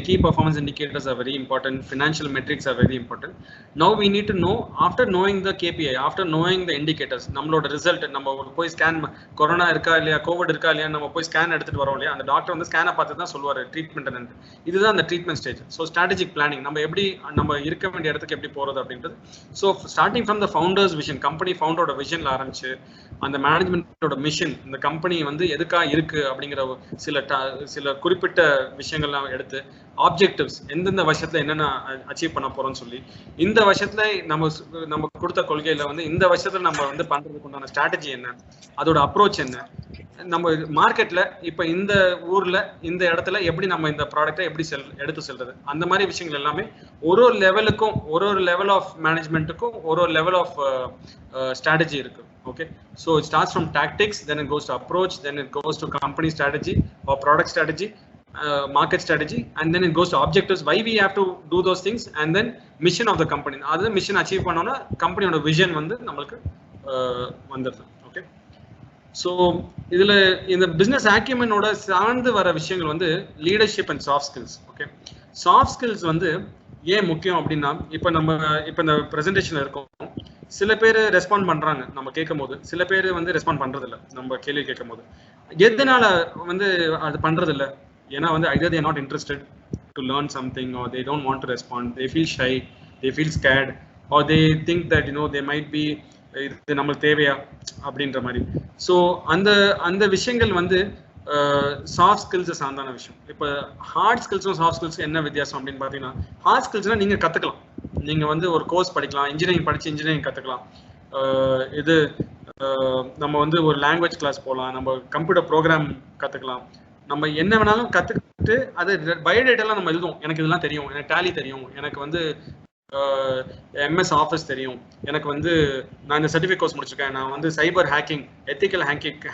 key performance indicators are very important, financial metrics are very important. Now we need to know, after knowing the KPI, after knowing the indicators, nammaloda result, நம்ம போய் scan corona இருக்கா இல்லையா, Covid இருக்கா இல்லையா, நம்ம போய் scan எடுத்துட்டு வரோம் இல்லையா, அந்த டாக்டர் வந்து ஸ்கேனை பார்த்து தான் சொல்லுவார் ட்ரீட்மெண்ட் என்னன்னு. இதுதான் அந்த treatment stage. So strategic planning, நம்ம இருக்க வேண்டிய இடத்துக்கு எப்படி போறது அப்படின்றது. So starting from the founder's vision, company ஃபவுண்டரோட விஷன்ல ஆரம்பிச்சு அந்த மேனேஜ்மெண்டோட மிஷன், இந்த கம்பெனி வந்து எதுக்காக இருக்கு அப்படிங்கிற சில குறிப்பிட்ட விஷயங்கள்லாம் எடுத்து, ஆப்ஜெக்டிவ்ஸ் எந்தெந்த வருஷத்துல என்னென்ன அச்சீவ் பண்ண போறோம்னு சொல்லி, இந்த வருஷத்துல நம்ம கொடுத்த கொள்கையில வந்து இந்த வருஷத்துல நம்ம வந்து பண்றதுக்கு உண்டான ஸ்ட்ராட்டஜி என்ன, அதோட அப்ரோச் என்ன, நம்ம மார்க்கெட்ல இப்ப இந்த ஊர்ல இந்த இடத்துல எப்படி நம்ம இந்த ப்ராடக்ட்டை எப்படி எடுத்து செல்றது, அந்த மாதிரி விஷயங்கள் எல்லாமே ஒரு லெவலுக்கும் ஒரு லெவல் ஆஃப் மேனேஜ்மெண்ட்டுக்கும் ஒரு லெவல் ஆஃப் ஸ்ட்ராட்டஜி இருக்கு. Okay, so it starts from tactics, then it goes to approach, then it goes to company strategy or product strategy, market strategy, and then it goes to objectives, why we have to do those things, and then mission of the company. Adha mission achieve பண்ணோம்னா கம்பெனியோட vision வந்து நமக்கு வந்துருது. Okay, so இதுல இந்த business ஆக்யூமெனோட சார்ந்து வர விஷயங்கள் வந்து leadership and soft skills. Okay, soft skills வந்து ஏன் முக்கியம் அப்படின்னா, இப்போ இந்த ப்ரெசன்டேஷன்ல இருக்கோம், சில பேர் ரெஸ்பாண்ட் பண்றாங்க நம்ம கேட்கும் போது, சில பேர் வந்து ரெஸ்பாண்ட் பண்றது இல்லை நம்ம கேள்வி கேட்கும் போது. எதனால வந்து அது பண்றது இல்லை? ஏன்னா வந்து either they are not interested to learn something, or they don't want to respond, they feel shy, they feel scared, or they think that they might be இது நம்மளுக்கு தேவையா அப்படின்ற மாதிரி. ஸோ அந்த விஷயங்கள் வந்து சாஃப்ட் ஸ்கில்ஸ் சார்ந்தான விஷயம். இப்போ ஹார்ட் ஸ்கில்ஸும் சாஃப்ட் ஸ்கில்ஸும் என்ன வித்தியாசம் அப்படின்னு பார்த்தீங்கன்னா, ஹார்ட் ஸ்கில்ஸ்னா நீங்க கத்துக்கலாம், நீங்க வந்து ஒரு கோர்ஸ் படிக்கலாம், இன்ஜினியரிங் படிச்சு இன்ஜினியரிங் கத்துக்கலாம், இது நம்ம வந்து ஒரு லாங்குவேஜ் கிளாஸ் போகலாம், நம்ம கம்ப்யூட்டர் ப்ரோக்ராம் கத்துக்கலாம், நம்ம என்ன வேணாலும் கத்துக்கிட்டு அது பயோடேட்டாலாம் நம்ம எழுதுவோம், எனக்கு இதெல்லாம் தெரியும், எனக்கு டேலி தெரியும், எனக்கு வந்து MS ஆஃபீஸ் தெரியும், எனக்கு வந்து நான் இந்த சர்டிஃபிகேட் கோர்ஸ் முடிச்சிருக்கேன், நான் வந்து cyber hacking, ethical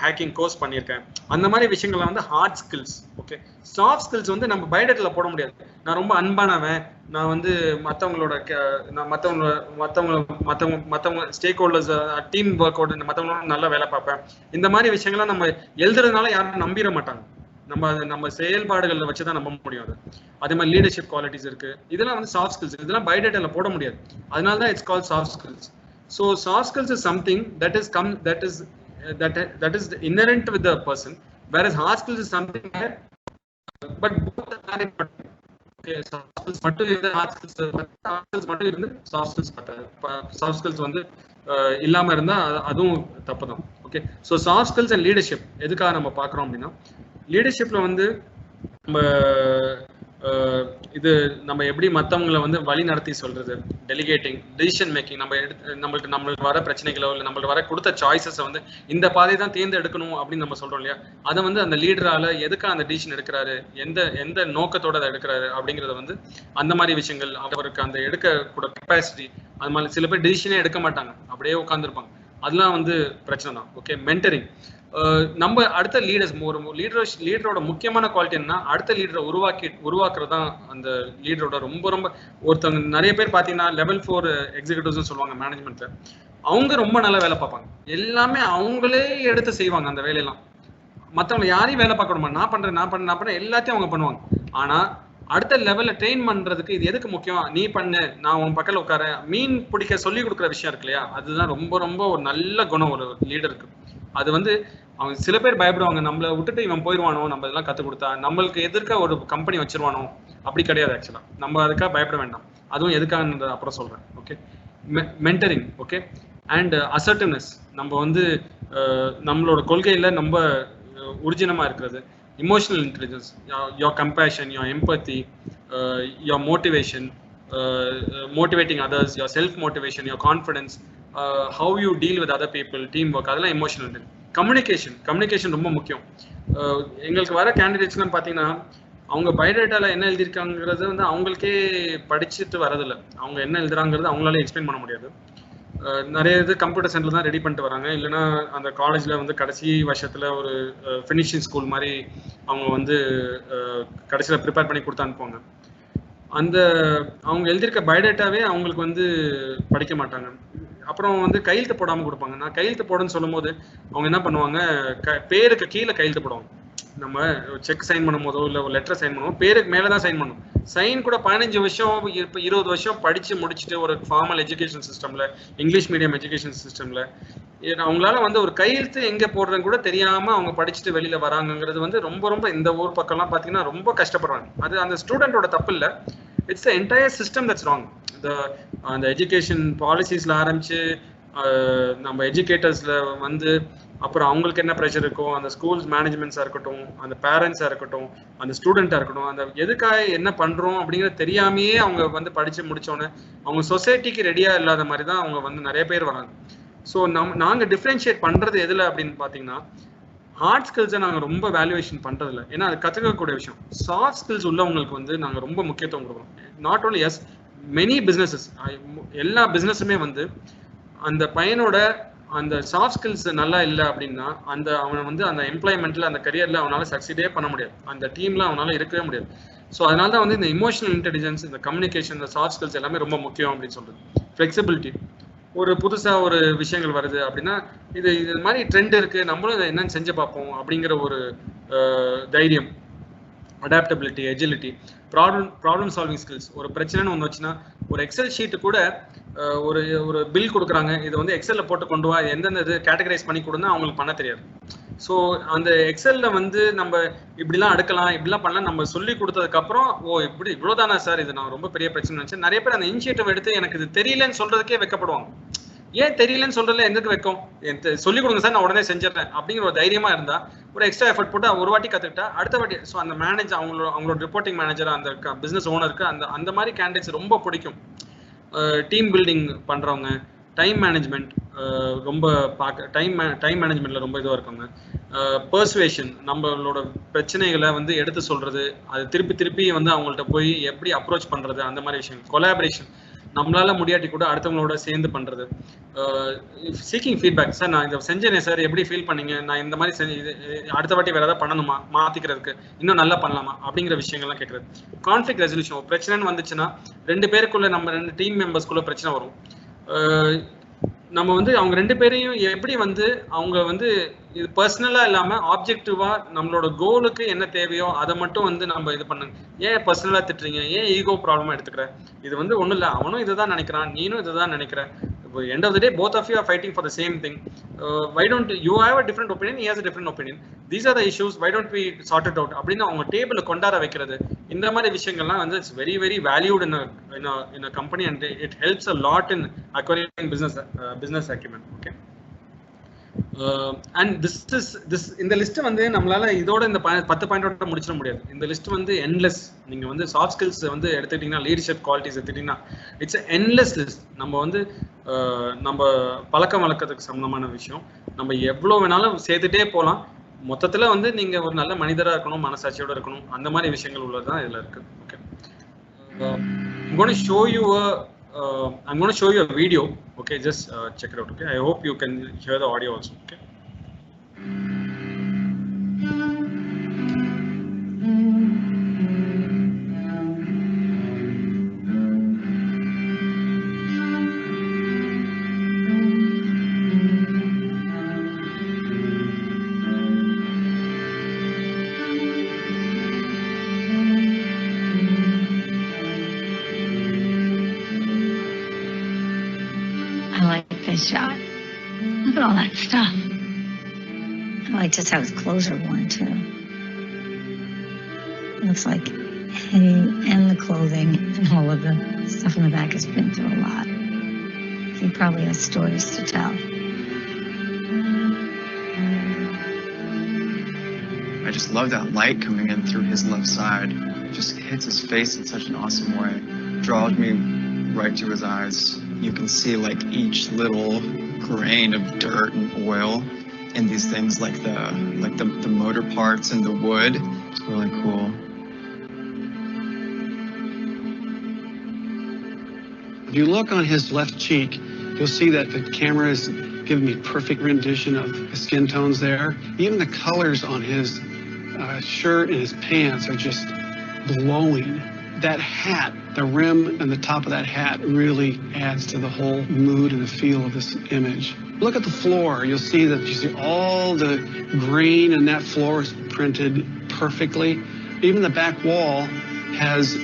hacking course பண்ணியிருக்கேன், அந்த மாதிரி விஷயங்கள்லாம் வந்து hard skills. Okay, soft skills வந்து நம்ம பயோடேட்டால போட முடியாது. நான் ரொம்ப அன்பானவன், நான் வந்து மற்றவங்க ஸ்டேக் ஹோல்டர்ஸ், டீம் ஒர்க்கோட மற்றவங்களோட நல்லா வேலை பார்ப்பேன், இந்த மாதிரி விஷயங்கள்லாம் நம்ம எழுதுறதுனால யாரும் நம்பிட மாட்டாங்க. நம்ம செயல்பாடுகளை வச்சுதான் நம்ப முடியும். அதே மாதிரி லீடர்ஷிப் குவாலிட்டிஸ் இருக்கு, இதெல்லாம் வந்து சாஃப்ட் ஸ்கில்ஸ், இதெல்லாம் பயோடேட்டால போட முடியாது. அதனால தான் it's called soft skills. So soft skills is something that is inherent with the person, whereas hard skills is something that, but both are important. Okay, soft skills மட்டும் இருந்து hard skills மட்டும் இருந்து soft skills soft skills வந்து இல்லாம இருந்தா அதுவும் தப்பு தான். Okay, so soft skills and leadership எதுக்காக நம்ம பார்க்குறோம் அப்படின்னா, லீடர்ஷிப்ல வந்து நம்ம எப்படி மற்றவங்களை வந்து வழி நடத்தி சொல்றது, டெலிகேட்டிங், டிசிஷன் மேக்கிங், நம்மளுக்கு வர பிரச்சனைகளோ இல்லை நம்மளுக்கு வர கொடுத்த சாய்ஸஸை வந்து இந்த பாதையை தான் தேர்ந்தெடுக்கணும் அப்படின்னு நம்ம சொல்றோம் இல்லையா, அதை வந்து அந்த லீடரால எதுக்காக அந்த டிசிஷன் எடுக்கிறாரு, எந்த நோக்கத்தோட அதை எடுக்கிறாரு அப்படிங்கிறத வந்து அந்த மாதிரி விஷயங்கள், அவருக்கு அந்த எடுக்கக்கூட கெப்பாசிட்டி, அது மாதிரி சில பேர் டிசிஷனே எடுக்க மாட்டாங்க, அப்படியே உட்காந்துருப்பாங்க, அதெல்லாம் வந்து பிரச்சனை தான். ஓகே, மென்டரிங், நம்ம அடுத்த லீடர்ஸ், ஒரு லீடரோட முக்கியமான குவாலிட்டி என்ன, அடுத்த லீடரை உருவாக்குறது தான் அந்த லீடரோட ரொம்ப ரொம்ப. ஒருத்தவங்க நிறைய பேர் பார்த்தீங்கன்னா லெவல் 4 எக்ஸிக்யூட்டிவ்ஸ் சொல்லுவாங்க மேனேஜ்மெண்ட்ல, அவங்க ரொம்ப நல்லா வேலை பார்ப்பாங்க, எல்லாமே அவங்களே எடுத்து செய்வாங்க அந்த வேலையெல்லாம், மற்றவங்க யாரையும் வேலை பார்க்க விட, நான் பண்றேன் எல்லாத்தையும் அவங்க பண்ணுவாங்க. ஆனா அடுத்த லெவல்ல ட்ரெயின் பண்றதுக்கு இது எதுக்கு முக்கியம், நீ பண்ணு, நான் உன் பக்கத்துல உட்கார, மீன் பிடிக்க சொல்லி கொடுக்குற விஷயம் இருக்கு இல்லையா, அதுதான் ரொம்ப ரொம்ப ஒரு நல்ல குணம் ஒரு லீடருக்கு. அது வந்து அவங்க சில பேர் பயப்படுவாங்க, நம்மளை விட்டுட்டு இவன் போயிடுவானோ, நம்ம இதெல்லாம் கற்றுக் கொடுத்தா நம்மளுக்கு எதிர்க்க ஒரு கம்பெனி வச்சிருவானோ, அப்படி கிடையாது. ஆக்சுவலா நம்ம அதுக்காக பயப்பட வேண்டாம், அதுவும் எதுக்காக அப்புறம் சொல்றேன். Okay, mentoring, okay, and assertiveness, நம்ம வந்து நம்மளோட கொள்கையில நம்ம ஒரிஜினமா இருக்கிறது, emotional intelligence, your compassion, your empathy, your motivation, motivating others, your self motivation, your confidence, how you deal with other people, teamwork, அதெல்லாம் emotional intelligence. கம்யூனிகேஷன் ரொம்ப முக்கியம். எங்களுக்கு வர கேண்டிடேட்ஸ்லாம் பார்த்தீங்கன்னா அவங்க பயோடேட்டால என்ன எழுதியிருக்காங்கிறது வந்து அவங்களுக்கே படிச்சுட்டு வரதில்லை, அவங்க என்ன எழுதுறாங்கிறது அவங்களாலே எக்ஸ்பிளைன் பண்ண முடியாது. நிறைய இது கம்ப்யூட்டர் சென்டர் தான் ரெடி பண்ணிட்டு வராங்க, இல்லைன்னா அந்த காலேஜில் வந்து கடைசி வருஷத்தில் ஒரு ஃபினிஷிங் ஸ்கூல் மாதிரி அவங்க வந்து கடைசியில் ப்ரிப்பேர் பண்ணி கொடுத்து அனுப்புவாங்க. அந்த அவங்க எழுதியிருக்க பயோடேட்டாவே அவங்களுக்கு வந்து படிக்க மாட்டாங்க. அப்புறம் வந்து கையெழுத்து போடாமல் கொடுப்பாங்க. நான் கையெழுத்து போடுன்னு சொல்லும் போது அவங்க என்ன பண்ணுவாங்க, பேருக்கு கீழே கையெழுத்து போடுவாங்க. நம்ம செக் சைன் பண்ணும் போதோ இல்லை ஒரு லெட்டர் சைன் பண்ணுவோம், பேருக்கு மேலே தான் சைன் பண்ணும். சைன் கூட 15 வருஷம் இப்போ 20 வருஷம் படித்து முடிச்சுட்டு ஒரு ஃபார்மல் எஜுகேஷன் சிஸ்டமில், இங்கிலீஷ் மீடியம் எஜுகேஷன் சிஸ்டமில் அவங்களால வந்து ஒரு கையெழுத்து எங்கே போடுறதுன்னு கூட தெரியாமல் அவங்க படிச்சுட்டு வெளியில் வராங்கங்கிறது வந்து ரொம்ப ரொம்ப இந்த ஊர் பக்கம்லாம் பார்த்தீங்கன்னா ரொம்ப கஷ்டப்படுறாங்க. அது அந்த ஸ்டூடெண்ட்டோட தப்பு இல்லை, it's the entire system that's wrong. அந்த எஜுகேஷன் பாலிசிஸில் ஆரம்பித்து நம்ம எஜுகேட்டர்ஸில் வந்து அப்புறம் அவங்களுக்கு என்ன ப்ரெஷர் இருக்கோ, அந்த ஸ்கூல்ஸ் மேனேஜ்மெண்ட்ஸாக இருக்கட்டும், அந்த பேரண்ட்ஸாக இருக்கட்டும், அந்த ஸ்டூடெண்ட்டாக இருக்கட்டும், அந்த எதுக்காக என்ன பண்ணுறோம் அப்படிங்கிறது தெரியாமையே அவங்க வந்து படித்து முடித்தோன்னே அவங்க சொசைட்டிக்கு ரெடியாக இல்லாத மாதிரி தான் அவங்க வந்து நிறைய பேர் வராங்க. ஸோ நாங்கள் டிஃப்ரென்ஷியேட் பண்ணுறது எதில் அப்படின்னு பார்த்தீங்கன்னா, ஹார்ட் ஸ்கில்ஸை நாங்கள் ரொம்ப வேல்யூவேஷன் பண்ணுறதில்ல. ஏன்னா அது கற்றுக்கக்கூடிய விஷயம். சாஃப்ட் ஸ்கில்ஸ் உள்ளவங்களுக்கு வந்து நாங்கள் ரொம்ப முக்கியத்துவம் கொடுக்குறோம். Not only us, many businesses, எல்லா பிஸ்னஸுமே வந்து அந்த பையனோட அந்த சாஃப்ட் ஸ்கில்ஸ் நல்லா இல்லை அப்படின்னா அவனை வந்து அந்த எம்ப்ளாய்மெண்ட்டில் அந்த கரியரில் அவனால் சக்சீடே பண்ண முடியாது, அந்த டீமில் அவனால் இருக்கவே முடியாது. ஸோ அதனால தான் வந்து இந்த இமோஷனல் இன்டெலிஜென்ஸ், இந்த கம்யூனிகேஷன், இந்த சாஃப்ட் ஸ்கில்ஸ் எல்லாமே ரொம்ப முக்கியம் அப்படின்னு சொல்கிறது. ஃப்ளெக்சிபிலிட்டி, ஒரு புதுசாக ஒரு விஷயங்கள் வருது அப்படின்னா இது மாதிரி ட்ரெண்ட் இருக்குது, நம்மளும் இதை என்னன்னு செஞ்சு பார்ப்போம் அப்படிங்கிற ஒரு தைரியம், adaptability, agility, problem solving skills. ஒரு பிரச்சனைன்னு ஒன்று வச்சுன்னா ஒரு எக்ஸல் ஷீட்டு கூட ஒரு பில் கொடுக்குறாங்க, இதை வந்து எக்ஸலில் போட்டு கொண்டு வா, எந்தெந்த இது கேட்டகரைஸ் பண்ணி கொடுன்னா அவங்களுக்கு பண்ண தெரியாது. ஸோ அந்த எக்ஸலில் வந்து நம்ம இப்படிலாம் அடுக்கலாம், இப்படிலாம் பண்ணலாம் நம்ம சொல்லி கொடுத்ததுக்கப்புறம், ஓ இப்படி இவ்வளோதானா சார், இது நான் ரொம்ப பெரிய பிரச்சனை நினச்சேன். நிறைய பேர் அந்த இனிஷியேட்டிவ் எடுத்து எனக்கு இது தெரியலன்னு சொல்கிறதுக்கே வெக்கப்படுவாங்க. ஏன் தெரியலன்னு சொல்கிறதுல எங்களுக்கு வைக்கும், சொல்லிக் கொடுங்க சார், நான் உடனே செஞ்சிடறேன் அப்படிங்கிற ஒரு தைரியமாக இருந்தால், ஒரு எக்ஸ்ட்ரா எஃபர்ட் போட்டு ஒரு வாட்டி கற்றுக்கிட்டா அடுத்த வாட்டி, ஸோ அந்த மேனேஜர் அவங்களோட ரிப்போர்ட்டிங் மேனேஜர், அந்த பிஸ்னஸ் ஓனருக்கு அந்த மாதிரி கேண்டிடேட்ஸ் ரொம்ப பிடிக்கும். டீம் பில்டிங் பண்ணுறவங்க, டைம் மேனேஜ்மெண்ட் ரொம்ப டைம் மேனேஜ்மெண்ட்டில் ரொம்ப இதுவாக இருக்காங்க. பர்சுவேஷன், நம்மளோட பிரச்சனைகளை வந்து எடுத்து சொல்கிறது, அது திருப்பி வந்து அவங்கள்ட்ட போய் எப்படி அப்ரோச் பண்ணுறது, அந்த மாதிரி விஷயம். கொலாபரேஷன், நம்மளால முடியாட்டி கூட அடுத்தவங்களோட சேர்ந்து பண்ணுறது. சீக்கிங் ஃபீட்பேக், சார் நான் இதை செஞ்சேனே சார், எப்படி ஃபீல் பண்ணீங்க, நான் இந்த மாதிரி செஞ்சு அடுத்த வாட்டி வேறு ஏதாவது பண்ணணுமா, மாற்றிக்கிறதுக்கு இன்னும் நல்லா பண்ணலாமா அப்படிங்கிற விஷயங்கள்லாம் கேட்குறது. கான்ஃப்ளிக்ட் ரெசல்யூஷன், பிரச்சனைன்னு வந்துச்சுன்னா 2 பேருக்குள்ள, நம்ம 2 டீம் மெம்பர்ஸ்குள்ள பிரச்சனை வரும். நம்ம வந்து அவங்க 2 பேரையும் எப்படி வந்து அவங்க வந்து இது பர்சனலாக இல்லாமல் ஆப்ஜெக்டிவாக நம்மளோட கோலுக்கு என்ன தேவையோ அதை மட்டும் வந்து நம்ம இது பண்ணுங்க. ஏன் பர்சனலாக திட்டுறீங்க, ஏன் ஈகோ ப்ராப்ளமாக எடுத்துக்கிற, இது வந்து ஒன்றும் இல்லை, அவனும் இதை தான் நினைக்கிறான், நீனும் இதை தான் நினைக்கிற, இப்போ end of the day both of you are fighting for the same thing. Why don't you have a different opinion, he has a different opinion, these are the issues, why don't we sort it out அப்படின்னு அவங்க டேபிள கொண்டாட வைக்கிறது. இந்த மாதிரி விஷயங்கள்லாம் வந்து it's very very valued in a company and it helps a lot in acquiring business acumen. Okay. And this இந்த list வந்து நம்மளால இதோட இந்த 10 பாயிண்டோட முடிச்சிட முடியாது. இந்த லிஸ்ட் வந்து என்லெஸ். நீங்க வந்து சாஃப்ட் ஸ்கில்ஸ் வந்து எடுத்துக்கிட்டீங்கன்னா, லீடர்ஷிப் குவாலிட்டிஸ் எடுத்துக்கிட்டீங்கன்னா இட்ஸ் என்லெஸ் லிஸ்ட். நம்ம வந்து நம்ம பழக்கம் வழக்கத்துக்கு சம்பந்தமான விஷயம் நம்ம எவ்வளோ வேணாலும் சேர்த்துட்டே போகலாம். மொத்தத்தில் வந்து நீங்கள் ஒரு நல்ல மனிதராக இருக்கணும், மனசாட்சியோட இருக்கணும், அந்த மாதிரி விஷயங்கள் உள்ளதுதான் இதில் இருக்கு. Okay, I'm going to show you a video. Okay, just check it out. Okay, I hope you can hear the audio also. Okay. Shot. Look at all that stuff. I like just how his clothes are worn too. It looks like he and the clothing and all of the stuff in the back has been through a lot. He probably has stories to tell. I just love that light coming in through his left side. It just hits his face in such an awesome way. Draws me right to his eyes. You can see like each little grain of dirt and oil in these things, like the motor parts and the wood. It's really cool. If you look on his left cheek, you'll see that the camera is giving me perfect rendition of the skin tones there. Even the colors on his shirt and his pants are just glowing. That hat, the rim and the top of that hat really adds to the whole mood and the feel of this image. Look at the floor. You'll see that you see all the grain, and that floor is printed perfectly. Even the back wall has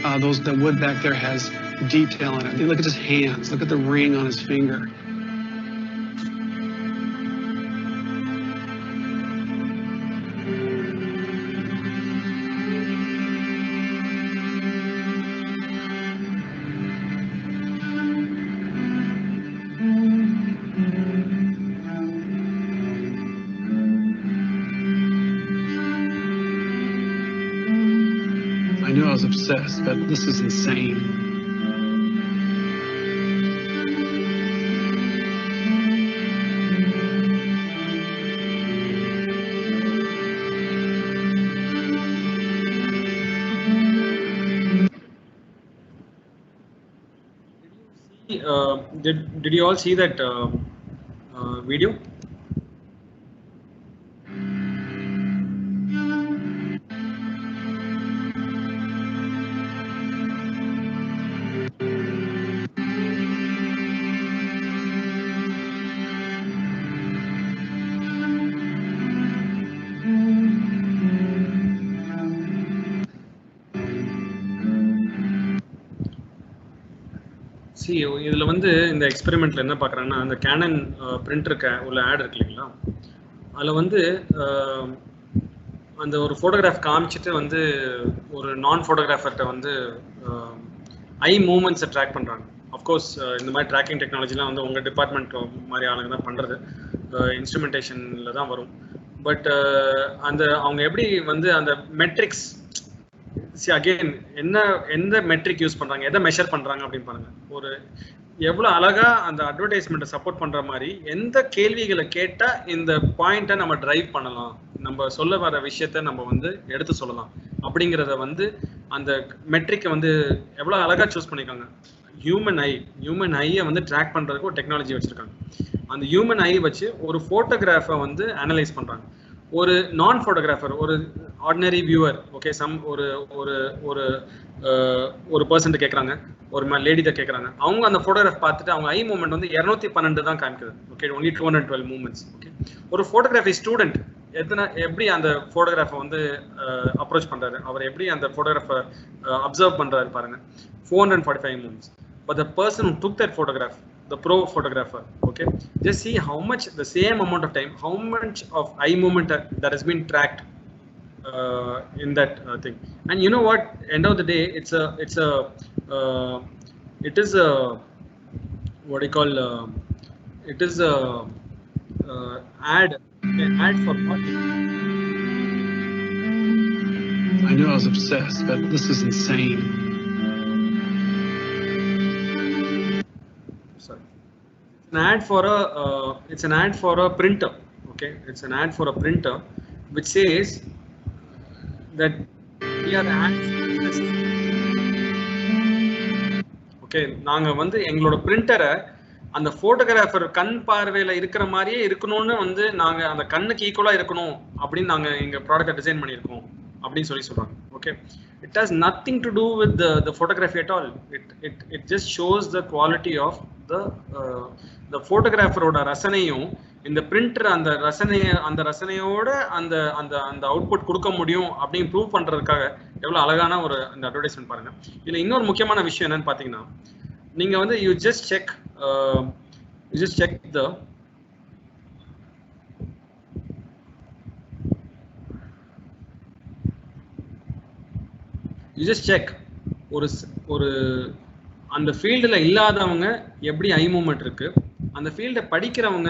the wood back there has detail in it. Look at his hands. Look at the ring on his finger. I knew I was obsessed, but this is insane. Did you all see that video? See, இதுல வந்து இந்த எக்ஸ்பெரிமெண்ட்ல என்ன பார்க்குறாங்கன்னா, அந்த Canon பிரிண்டருக்கு உள்ள add இருக்கு இல்லைங்களா, அதில் வந்து அந்த ஒரு ஃபோட்டோகிராஃப் காமிச்சிட்டு வந்து ஒரு நான் ஃபோட்டோகிராஃபர்கிட்ட வந்து ஐ மூமெண்ட்ஸை ட்ராக் பண்ணுறாங்க. அஃப்கோர்ஸ் இந்த மாதிரி ட்ராக்கிங் டெக்னாலஜிலாம் வந்து உங்கள் டிபார்ட்மெண்ட் மாதிரி ஆளுங்க தான் பண்ணுறது, இன்ஸ்ட்ருமெண்டேஷனில் தான் வரும். பட் அந்த அவங்க எப்படி வந்து அந்த மெட்ரிக்ஸ் அகெயின் எந்த மெட்ரிக் யூஸ் பண்றாங்க, எதை மெஷர் பண்றாங்க அப்படின்னு பாருங்க. ஒரு எவ்வளவு அழகா அந்த அட்வர்டைஸ்மெண்ட்டை சப்போர்ட் பண்ற மாதிரி எந்த கேள்விகளை கேட்டா இந்த பாயிண்ட்டை நம்ம டிரைவ் பண்ணலாம், நம்ம சொல்ல வர விஷயத்த நம்ம வந்து எடுத்து சொல்லலாம் அப்படிங்கிறத வந்து அந்த மெட்ரிக்கை வந்து எவ்வளவு அழகா சூஸ் பண்ணிருக்காங்க. ஹியூமன் ஐயை வந்து ட்ராக் பண்றதுக்கு ஒரு டெக்னாலஜி வச்சிருக்காங்க. அந்த ஹியூமன் ஐ வச்சு ஒரு போட்டோகிராஃபை வந்து அனலைஸ் பண்றாங்க. ஒரு நான் ஃபோட்டோகிராஃபர், ஒரு ஆர்டினரி வியூவர், ஓகே, ஒரு ஒரு ஒரு ஒரு பர்சன்ட் கேட்குறாங்க, ஒரு லேடி தான் கேட்குறாங்க. அவங்க அந்த ஃபோட்டோகிராஃப் பார்த்துட்டு அவங்க ஐ மூமெண்ட் வந்து 212 தான் காமிக்குது. Okay, only 212 moments. ஓகே, ஒரு ஃபோட்டோகிராஃபி ஸ்டூடெண்ட் எப்படி அந்த ஃபோட்டோகிராஃபை வந்து அப்ரோச் பண்றாரு, அவர் எப்படி அந்த ஃபோட்டோகிராஃபை அப்சர்வ் பண்றாரு பாருங்க, 445 moments. But the person who took that photograph, the pro photographer, okay, just see how much, the same amount of time, how much of eye movement that has been tracked in that thing. And you know what, end of the day, it is a what do you call it is a ad for what? I knew I was obsessed, but this is insane. It's an ad for a printer. Okay, it's an ad for a printer which says that we are ads. Okay, நாங்க வந்து எங்களோட பிரிண்டரை அந்த photographer கண் பார்வையில இருக்கிற மாதிரியே இருக்கணும்னு வந்து நாங்க அந்த கண்ணுக்கு ஈக்குவலா இருக்கணும் அப்படின்னு நாங்க எங்க ப்ராடக்ட்டை டிசைன் பண்ணியிருக்கோம் அப்படின்னு சொல்றாங்க. Okay, it has nothing to do with the photography at all. It just shows the quality of the photographer ஓட ரசனையும் இந்த பிரிண்டர் அந்த ரசனையோட அந்த அந்த அந்த அவுட்புட் கொடுக்க முடியும் அப்படின்னு ப்ரூவ் பண்றதுக்காக எவ்வளவு அழகான ஒரு அந்த அட்வர்டைஸ்மெண்ட் பாருங்க. இதுல இன்னொரு முக்கியமான விஷயம் என்னன்னு பாத்தீங்கன்னா, நீங்க வந்து you just check ஒரு அந்த ஃபீல்டுல இல்லாதவங்க எப்படி ஐ மூமெண்ட் இருக்கு, அந்த ஃபீல்டை படிக்கிறவங்க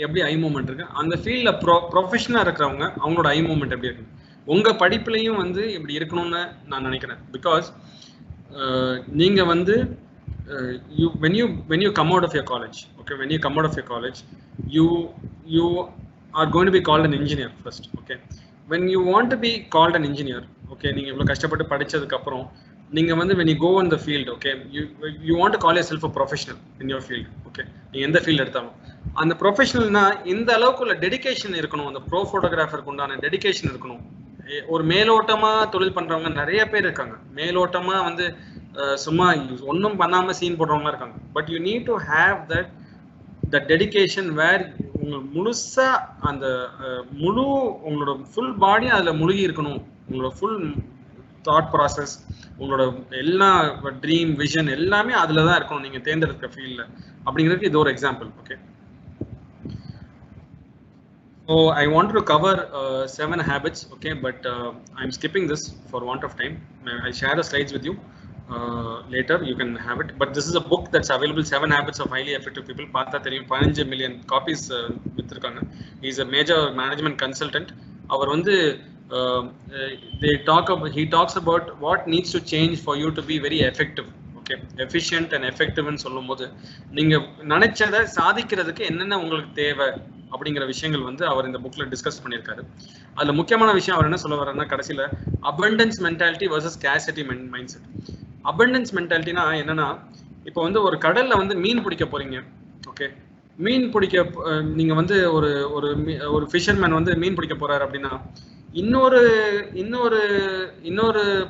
எப்படி ஐ மூமெண்ட் இருக்கு, அந்த ஃபீல்ட்ல ப்ரொஃபஷனலா இருக்கிறவங்க அவங்களோட ஐ மூமெண்ட் எப்படி இருக்கு. உங்க படிப்புலையும் வந்து இப்படி இருக்கணும்னு நான் நினைக்கிறேன். பிகாஸ் நீங்க வந்து when you come out of your college, okay, when you come out of your college, you are going to be called an engineer first. Okay, when you want to be called an engineer, okay, நீங்க இவ்வளவு கஷ்டப்பட்டு படிச்சதுக்கு அப்புறம் நீங்க வந்து when you go in the field, okay, you want to call yourself a professional in your field. Okay, நீங்க எந்த field எடுத்தாலும் அந்த ப்ரொஃபஷனல்னா இந்த அளவுக்கு உள்ள டெடிகேஷன் இருக்கணும், அந்த ப்ரோ ஃபோட்டோகிராஃபருக்கு உண்டான டெடிகேஷன் இருக்கணும். ஒரு மேலோட்டமா தொழில் பண்றவங்க நிறைய பேர் இருக்காங்க. மேலோட்டமா வந்து சும்மா ஒன்றும் பண்ணாம சீன் போடுறவங்க இருக்காங்க. But you need to have the dedication where உங்களுக்கு முழுசா அந்த முழு உங்களோட ஃபுல் பாடி அதுல முழுகி இருக்கணும். உங்களோட ஃபுல் தாட் ப்ராசஸ், உங்களோட எல்லா ட்ரீம் விஷன் எல்லாமே அதுல தான் இருக்கணும் நீங்க தேர்ந்தெடுக்க ஃபீல்ட்ல அப்படிங்கிறதுக்கு இது ஒரு example. Okay, so I wanted to cover 7 habits, okay, but I'm skipping this for want of time. I'll share the slides with you later, you can have it, but this is a book that's available, 7 habits of highly effective people. Partha theriyum 15 million copies vitrukanga. He is a major management consultant. Our vandu he talks about what needs to change for you to be very effective. Okay, efficient and effective ன்னு சொல்லும்போது நீங்க நினைச்சதை சாதிக்கிறதுக்கு என்னென்ன உங்களுக்கு தேவை அப்படிங்கிற விஷயங்கள் வந்து அவர் இந்த புக்ல டிஸ்கஸ் பண்ணியிருக்காரு. அதுல முக்கியமான விஷயம் அவர் என்ன சொல்ல வர்றாருன்னா, கடைசியில abundance mentality versus scarcity mindset. Abundance மென்டாலிட்டினா என்னன்னா, இப்போ வந்து ஒரு கடல்ல வந்து மீன் பிடிக்க போறீங்க. ஓகே, மீன் பிடிக்க நீங்க வந்து ஒரு ஃபிஷர்மேன் வந்து மீன் பிடிக்க போறாரு அப்படின்னா, இன்னொரு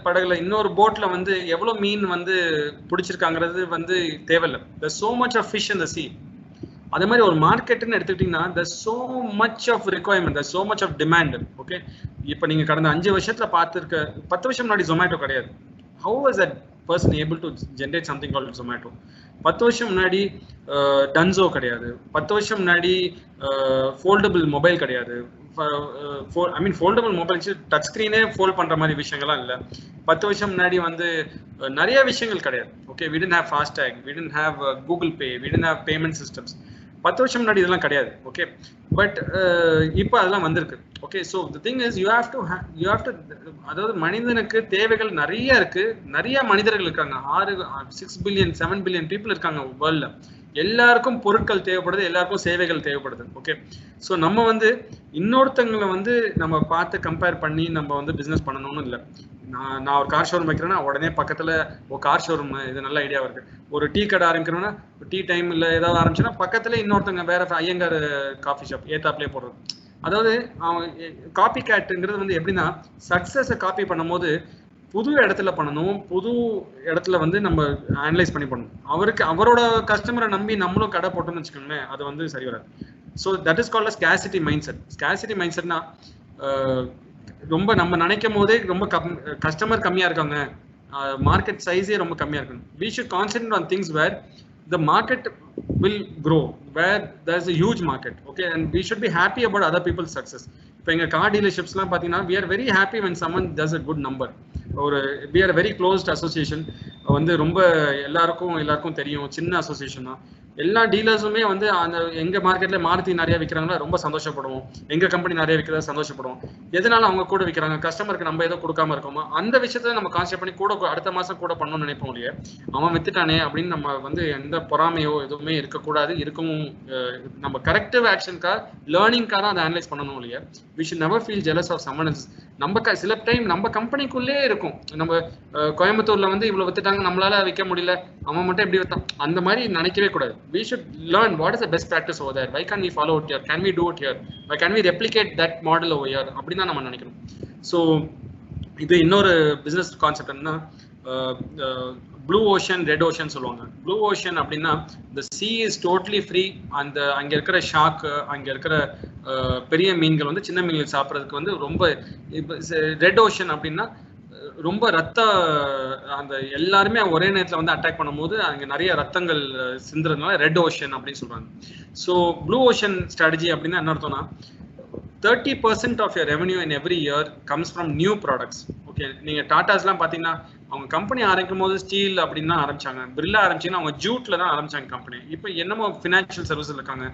படகுல இன்னொரு போட்ல வந்து எவ்வளவு மீன் வந்து பிடிச்சிருக்காங்கிறது வந்து தேவையில்லை. there's so much of fish in the sea. அதே மாதிரி ஒரு மார்க்கெட்னு எடுத்துக்கிட்டீங்கன்னா there's so much of requirement, there's so much of demand. Okay, இப்போ நீங்க கடந்த 5 வருஷத்துல பார்த்துருக்க, 10 வருஷம் முன்னாடி ஜொமேட்டோ கிடையாது. how was that person able to generate something called Zomato? 10 வருஷம் முன்னாடி டன்சோ கிடையாது. 10 வருஷம் முன்னாடி ஃபோல்டபிள் மொபைல் கிடையாது. ஐ மீன் ஃபோல்டபிள் மொபைல் டச் ஸ்கிரீனே ஃபோல்ட் பண்ற மாதிரி விஷயங்கள்லாம் இல்லை. 10 வருஷம் முன்னாடி வந்து நிறைய விஷயங்கள் கிடையாது. Okay, we didn't have FASTag, we didn't have Google Pay, we didn't have payment systems. 10 வருஷம் முன்னாடி இதெல்லாம் கிடையாது. ஓகே, பட் இப்போ அதெல்லாம் வந்திருக்கு. Okay, so the thing is you have to அதாவது மனிதனுக்கு தேவைகள் நிறைய இருக்கு. நிறைய மனிதர்கள் இருக்காங்க. 6 பில்லியன் 7 பில்லியன் பீப்புள் இருக்காங்க வேர்ல்ட்ல. எல்லாருக்கும் பொருட்கள் தேவைப்படுது, எல்லாருக்கும் சேவைகள் தேவைப்படுது. ஓகே, ஸோ நம்ம வந்து இன்னொருத்தங்களை வந்து நம்ம பார்த்து கம்பேர் பண்ணி நம்ம வந்து பிஸ்னஸ் பண்ணணும்னு இல்லை. நான் ஒரு கார் ஷோரூம் வைக்கிறேன்னா உடனே பக்கத்துல ஒரு கார் ஷோரூம், இது நல்ல ஐடியாவா இருக்கு. ஒரு டீ கடை ஆரம்பிக்கிறோம்னா டீ டைம் இல்லை ஏதாவது ஆரம்பிச்சுன்னா பக்கத்துல இன்னொருத்தங்க வேற ஐயங்கார் காஃபி ஷாப் ஏத்தாப்லேயே போடுறது. அதாவது காப்பி கேட்டுங்கிறது வந்து எப்படின்னா, சக்சஸை காப்பி பண்ணும் போது புது இடத்துல பண்ணணும், புது இடத்துல வந்து நம்ம அனலைஸ் பண்ணி பண்ணணும். அவரோட கஸ்டமரை நம்பி நம்மளும் கடை போட்டோம்னு வச்சுக்கோங்களேன், அது வந்து சரி வராது. So that is called scarcity mindset. Scarcity மைண்ட் செட்னா ரொம்ப நம்ம நினைக்கும் போதே ரொம்ப கஸ்டமர் கம்மியா இருக்காங்க, மார்க்கெட் சைஸே ரொம்ப கம்மியா இருக்கு. we should concentrate on things where the market will grow, where there's a huge market. Okay, and we should be happy about other people's success. இப்போ எங்க கார் டீலர்ஷிப்ஸ்லாம் பார்த்தீங்கன்னா we are very happy when someone does a good number. we are a very closed association. வந்து ரொம்ப எல்லாருக்கும் தெரியும், சின்ன association தான். எல்லா டீலர்ஸுமே வந்து அந்த எங்க மார்க்கெட்ல மாருதி நிறைய விற்கிறாங்களா ரொம்ப சந்தோஷப்படுவோம், எங்க கம்பெனி நிறைய விற்கிறதா சந்தோஷப்படுவோம். எதனால அவங்க கூட விற்கிறாங்க, கஸ்டமருக்கு நம்ம ஏதோ கொடுக்காம இருக்கோமா, அந்த விஷயத்த நம்ம கான்செப்ட் பண்ணி கூட அடுத்த மாசம் கூட பண்ணணும்னு நினைப்போம் இல்லையா. அவன் வித்துட்டானே அப்படின்னு நம்ம வந்து எந்த பொறாமையோ எதுவுமே இருக்கக்கூடாது. இருக்கவும் நம்ம கரெக்டிவ் ஆக்ஷனுக்காக லேர்னிங்காக தான் அதை அனலைஸ் பண்ணணும் இல்லையா. we should never feel jealous of someone else. நம்ம சில டைம் நம்ம கம்பெனிக்குள்ளே இருக்கும், நம்ம கோயம்புத்தூர்ல வந்து இவ்வளவு வித்துட்டாங்க நம்மளால விற்க முடியல, அவன் மட்டும் எப்படி வித்தான், அந்த மாதிரி நினைக்கவே கூடாது. we should learn what is the best practice over there, why can't we follow it here, can we do it here, why can we replicate that model over here அப்படி தான் நம்ம நினைக்கணும். ஸோ இது இன்னொரு பிசினஸ் கான்செப்ட் என்ன, blue ocean red ocean சொல்லுவாங்க. Blue ocean அப்படின்னா the sea is totally free. அங்க இருக்கிற ஷாக்கு, அங்க இருக்கிற பெரிய மீன்கள் வந்து சின்ன மீன்கள் சாப்பிட்றதுக்கு வந்து ரொம்ப. ரெட் ஓஷன் அப்படின்னா ரொம்ப அந்த எல்லாருமே ஒரே நேரத்தில் வந்து அட்டாக் பண்ணும்போது அங்கே நிறைய ரத்தங்கள் சிந்துறதுனால ரெட் ஓஷன் அப்படின்னு சொல்றாங்க. ஸோ ப்ளூ ஓஷன் ஸ்ட்ராட்டஜி அப்படின்னா என்ன அர்த்தம்னா, 30% of your revenue in every year comes from new products. Okay, நீங்க டாட்டாஸ்லாம் பார்த்தீங்கன்னா அவங்க கம்பெனி ஆரம்பிக்கும் போது ஸ்டீல் அப்படின்னு தான் ஆரம்பிச்சாங்க. பிர்லா ஆரம்பிச்சிங்கன்னா அவங்க ஜூட்ல தான் ஆரம்பிச்சாங்க கம்பெனி. இப்போ என்னமோ ஃபினான்ஷியல் சர்வீஸ்ல இருக்காங்க,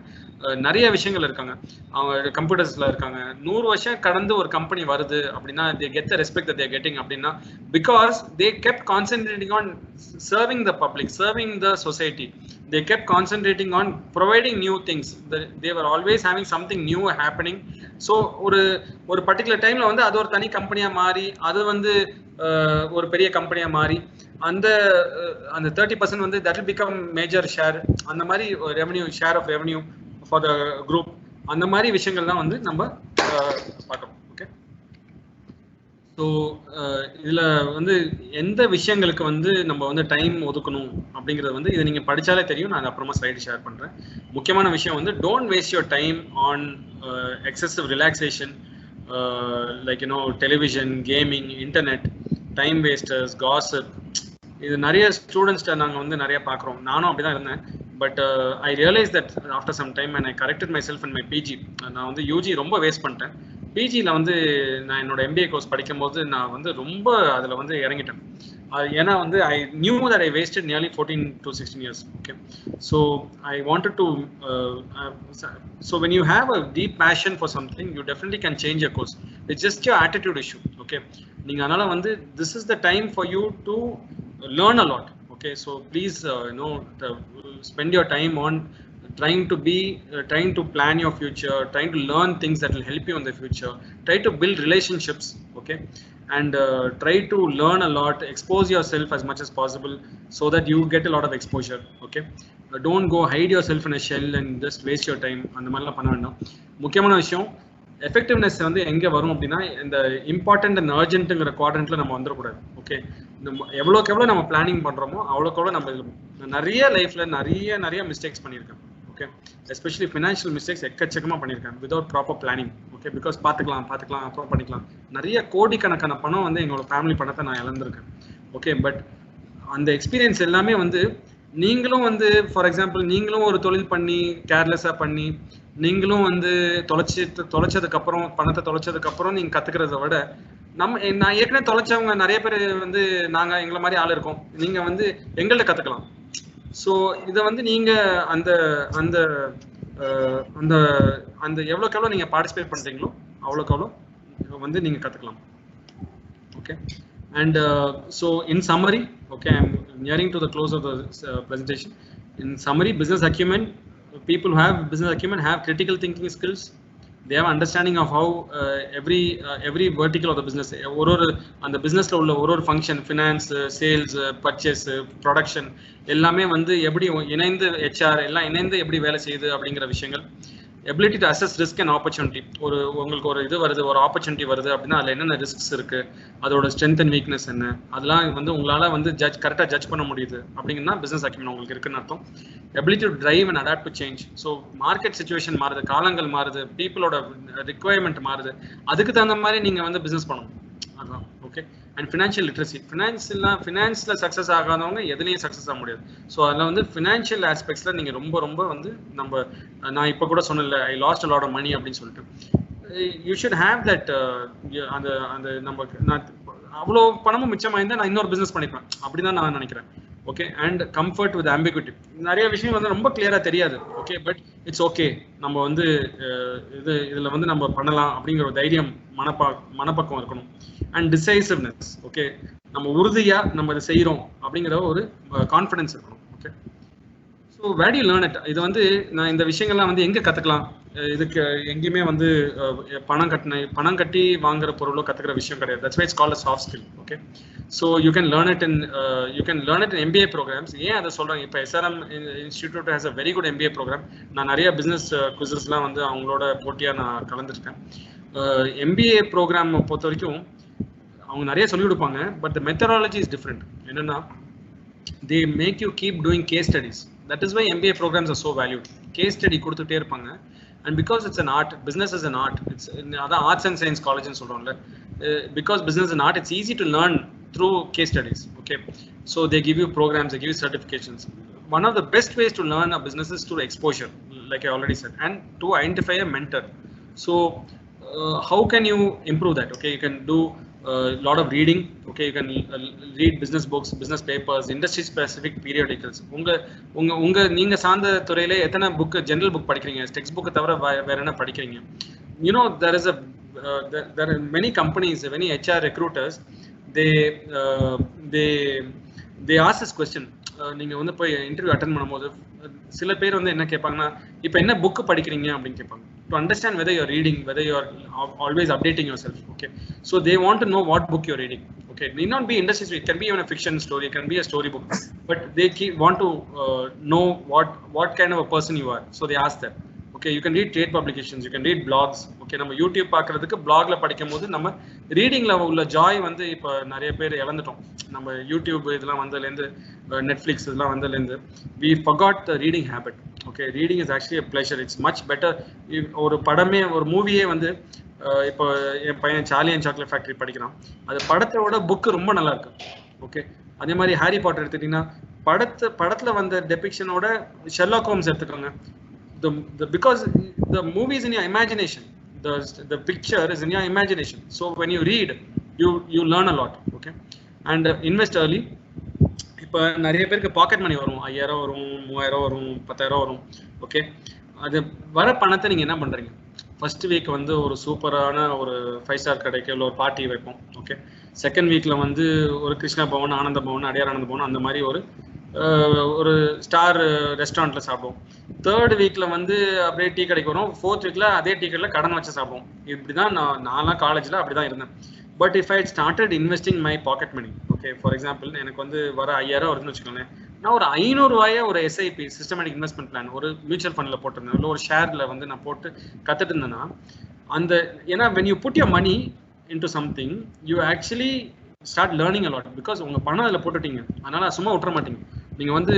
நிறைய விஷயங்கள் இருக்காங்க, அவங்க கம்ப்யூட்டர்ஸ்ல இருக்காங்க. 100 வருஷம் கடந்து ஒரு கம்பெனி வருது அப்படின்னா they get the respect that they are getting அப்படின்னா because they kept concentrating on serving the public, serving the society. They kept concentrating on providing new things. They were always having something new happening. So ஒரு particular டைம்ல வந்து அது ஒரு தனி கம்பெனியா மாறி அது வந்து ஒரு பெரிய கம்பெனியா மாறி அந்த 30% வந்து that will become major share. அந்த மாதிரி revenue, share of revenue for the group, அந்த மாதிரி விஷயங்கள் தான் வந்து நம்ம பார்க்கணும். ஓகே, ஸோ இதில் வந்து எந்த விஷயங்களுக்கு வந்து நம்ம வந்து டைம் ஒதுக்கணும் அப்படிங்கிறது வந்து இதை நீங்கள் படித்தாலே தெரியும். நான் அப்புறமா ஸ்லைடு ஷேர் பண்ணுறேன். முக்கியமான விஷயம் வந்து don't waste your time on excessive relaxation, like television, gaming, internet, time wasters, gossip. இது நிறைய ஸ்டூடெண்ட்ஸ்ட நாங்கள் வந்து நிறைய பார்க்குறோம். நானும் அப்படி தான் இருந்தேன். But I realize that after some time and I corrected my self in my PG. நான் வந்து யூஜி ரொம்ப வேஸ்ட் பண்ணிட்டேன். பிஜியில் வந்து நான் என்னோட எம்பிஏ கோர்ஸ் படிக்கும்போது நான் வந்து ரொம்ப அதில் வந்து இறங்கிட்டேன். ஏன்னா வந்து I knew that I wasted nearly 14 to 16 years. Okay, so I wanted to so when you have a deep passion for something you definitely can change your course. It's just your attitude issue. Okay, நீங்கள் அதனால் வந்து this is the time for you to learn a lot. Okay, so please spend your time on trying to plan your future, trying to learn things that will help you in the future, try to build relationships. Okay, and try to learn a lot, expose yourself as much as possible so that you get a lot of exposure. Okay, don't go hide yourself in a shell and just waste your time. அந்த மாதிரிலாம் பண்ண வேண்டாம். முக்கியமான விஷயம், effectiveness வந்து எங்கே வரும் அப்படின்னா இந்த இம்பார்ட்டன்ட் அண்ட் அர்ஜென்ட்டுங்கிற குவாட்ரண்ட்ல நம்ம வந்துடக்கூடாது. ஓகே, எவ்வளோக்கு எவ்வளோ நம்ம பிளானிங் பண்ணுறோமோ அவ்வளோக்கு எவ்வளோ நம்ம நிறைய லைஃப்ல நிறைய மிஸ்டேக்ஸ் பண்ணியிருக்கேன். ஓகே, எஸ்பெஷலி ஃபினான்ஷியல் மிஸ்டேக்ஸ் எக்கச்சக்கமாக பண்ணியிருக்கேன் without proper planning. Okay, because பார்த்துக்கலாம் அப்புறம் பண்ணிக்கலாம். நிறைய கோடிக்கணக்கான பணம் வந்து எங்களோட ஃபேமிலி பணத்தை நான் இழந்திருக்கேன். ஓகே, பட் அந்த எக்ஸ்பீரியன்ஸ் எல்லாமே வந்து நீங்களும் வந்து ஃபார் எக்ஸாம்பிள் நீங்களும் ஒரு தொழில் பண்ணி கேர்லெஸ்ஸாக பண்ணி நீங்களும் வந்து தொலைச்சதுக்கப்புறம் பணத்தை தொலைச்சதுக்கப்புறம் நீங்கள் கற்றுக்கிறத விட நான் ஏற்கனவே தொலைச்சவங்க நிறைய பேர் வந்து நாங்கள் எங்களை மாதிரி ஆள் இருக்கோம், நீங்கள் வந்து எங்கள்கிட்ட கற்றுக்கலாம். ஸோ இதை வந்து நீங்கள் அந்த அந்த அந்த அந்த எவ்வளோக்கு எவ்வளோ நீங்கள் பார்ட்டிசிபேட் பண்ணுறீங்களோ அவ்வளோக்கு எவ்வளோ வந்து நீங்கள் கற்றுக்கலாம். Okay, and so in summary, okay, I'm nearing to the close of the presentation. In summary, business acumen, people who have business acumen have critical thinking skills. They have understanding of how every vertical of the business, and the business la ulla or function, finance, sales, purchase, production ellame vandu eppadi inaindu HR ella inaindu eppadi vela seiyudhu அப்படிங்கற விஷயங்கள். ability to assess risk and opportunity. உங்களுக்கு ஒரு இது வருது, ஒரு opportunity வருது அப்படின்னா அதில் என்னென்ன ரிஸ்க்ஸ் இருக்கு, அதோட ஸ்ட்ரென்த் அண்ட் வீக்னஸ் என்ன, அதெல்லாம் வந்து உங்களால் வந்து கரெக்டாக ஜட்ஜ் பண்ண முடியுது அப்படிங்கன்னா பிஸ்னஸ் அக்யூமெண்ட் உங்களுக்கு இருக்குன்னு அர்த்தம். ability to drive and adapt to change. So market situation மாறுது, காலங்கள் மாறுது, பீப்புளோட ரிக்வயர்மெண்ட் மாறுது, அதுக்கு தகுந்த மாதிரி நீங்கள் வந்து பிஸ்னஸ் பண்ணணும். அதுதான். Okay, and financial literacy. ஃபினான்ஸில் சக்ஸஸ் ஆகாதவங்க எதுலேயும் சக்ஸஸ் ஆக முடியாது. ஸோ அதில் வந்து ஃபினான்ஷியல் ஆஸ்பெக்ட்ஸில் நீங்கள் ரொம்ப வந்து நான் இப்போ கூட சொன்னல I lost lot of money அப்படின்னு சொல்லிட்டு யூ ஷுட் ஹேவ் தட். அந்த நான் அவ்வளோ பணமும் மிச்சமாயிருந்தா நான் இன்னொரு பிஸ்னஸ் பண்ணிப்பேன் அப்படிதான் நான் நினைக்கிறேன். Okay, and comfort with ambiguity. நிறைய விஷயம் வந்து ரொம்ப கிளியரா தெரியாது. ஓகே, பட் இட்ஸ் ஓகே, நம்ம வந்து இதுல வந்து நம்ம பண்ணலாம் அப்படிங்கிற ஒரு தைரியம் மனப்பக்கம் இருக்கணும். அண்ட் டிசைசிவ்னஸ். ஓகே, நம்ம உறுதியா நம்ம இதை செய்யறோம் அப்படிங்கிற ஒரு கான்ஃபிடன்ஸ் இருக்கணும். Okay, so where do you learn it. இது வந்து நான் இந்த விஷயங்கள்லாம் வந்து எங்க கத்துக்கலாம், இதுக்கு எங்கேயுமே வந்து பணம் கட்டி வாங்குற பொருளோ கத்துக்கிற விஷயம் கிடையாது. That's why it's called a soft skill. Okay, so you can learn it in MBA programs. ஏன் அதை சொல்றாங்க, இப்போ SRM institute has a very good MBA program. நான் நிறைய பிஸ்னஸ் குவிசஸ்லாம் வந்து அவங்களோட போட்டியாக நான் கலந்துருக்கேன். MBA ப்ரோக்ராம் பொறுத்த வரைக்கும் அவங்க நிறைய சொல்லிக் கொடுப்பாங்க, but the methodology is different. என்னன்னா they make you keep doing case studies. That is why MBA programs are so valued. Case study கொடுத்துட்டே இருப்பாங்க. And because it's an art, business is an art. It's another arts and science college ன்னு சொல்றோம்ல. Because business is an art, it's easy to learn through case studies. Okay, so they give you programs, they give you certifications. One of the best ways to learn a business is through exposure, like I already said, and to identify a mentor. So how can you improve that? Okay, you can do lot of reading. Okay, you can read business books, business papers, industry specific periodicals. உங்க நீங்க சார்ந்த துறையில எத்தனை book general book படிக்கிறீங்க, text book தவிர வேற என்ன படிக்கிறீங்க? You know, there are many companies, many HR recruiters, they ask this question. நீங்க வந்து போய் இன்டர்வியூ அட்டெண்ட் பண்ணும்போது சில பேர் வந்து என்ன கேட்பாங்கன்னா, இப்போ என்ன புக் படிக்கிறீங்க அப்படின்னு கேட்பாங்க. To understand whether you're reading, whether you're always updating yourself. Okay, so they want to know what book you're reading. Okay, it need not be industry, it can be even a fiction story, it can be a story book, but they want to know what kind of a person you are, so they ask that. Okay you can read trade publications, you can read blogs. Okay நம்ம YouTube பார்க்கறதுக்கு பிளாக்ல படிக்கும் போது நம்ம ரீடிங்ல உள்ள Joy வந்து இப்போ நிறைய பேர் இழந்துட்டோம். நம்ம யூடியூப் இதெல்லாம் வந்ததுலேருந்து, நெட்ஃப்ளிக்ஸ் இதெல்லாம் வந்ததுலேருந்து we forgot the reading habit. Okay reading is actually a pleasure, it's much better. ஒரு படமே ஒரு மூவியே வந்து இப்போ என் பையன் சார்லி அண்ட் சாக்லேட் ஃபேக்டரி படிக்கிறான், அது படத்தோட புக்கு ரொம்ப நல்லா இருக்கு. ஓகே அதே மாதிரி ஹாரி பாட்டர் எடுத்துக்கிட்டீங்கன்னா படத்துல வந்த டெபிக்ஷனோட ஷெர்லாக் ஹோம்ஸ் எடுத்துக்கோங்க. Because the movie is in your imagination, the picture is in your imagination, so when you read you learn a lot. Okay, and invest early. இப்போ நிறைய பேருக்கு பாக்கெட் மணி வரும், 5000 வரும், 3000 வரும், 10000 வரும். ஓகே அது வர பணத்தை நீங்க என்ன பண்றீங்க? ஃபர்ஸ்ட் வீக் வந்து ஒரு சூப்பரான ஒரு 5 ஸ்டார் கடைக்கு இல்லை ஒரு பார்ட்டி வைப்போம். ஓகே செகண்ட் வீக்ல வந்து ஒரு கிருஷ்ணா பவன், ஆனந்த பவன், அடியார் ஆனந்த பவன் அந்த மாதிரி ஒரு ஸ்டார் ரெஸ்டாரண்ட்ல சாப்பிடுவோம். தேர்ட் வீக்ல வந்து அப்படியே டீ கடைக்கு வரும். ஃபோர்த் வீக்ல அதே டீ கடையில கடன் வச்சு சாப்பிடுவோம். இப்படிதான் நான்லாம் காலேஜ்ல அப்படிதான் இருந்தேன். But if I started investing my pocket money, okay for example எனக்கு வந்து வர 5000 வருதுன்னு வச்சுக்கோங்களேன், நான் ஒரு 500 ரூபாயை ஒரு எஸ்ஐபி சிஸ்டமேட்டிக் இன்வெஸ்ட்மெண்ட் பிளான் ஒரு மியூச்சுவல் ஃபண்ட்ல போட்டிருந்தேன், இல்லை ஒரு ஷேர்ல வந்து நான் போட்டு கத்துட்டு இருந்தேன்னா அந்த ஏன்னா when you put your money into something you actually start learning a lot, because உங்க பணம் அதில் போட்டுட்டீங்க, அதனால சும்மா விட்டுற மாட்டீங்க. நீங்க வந்து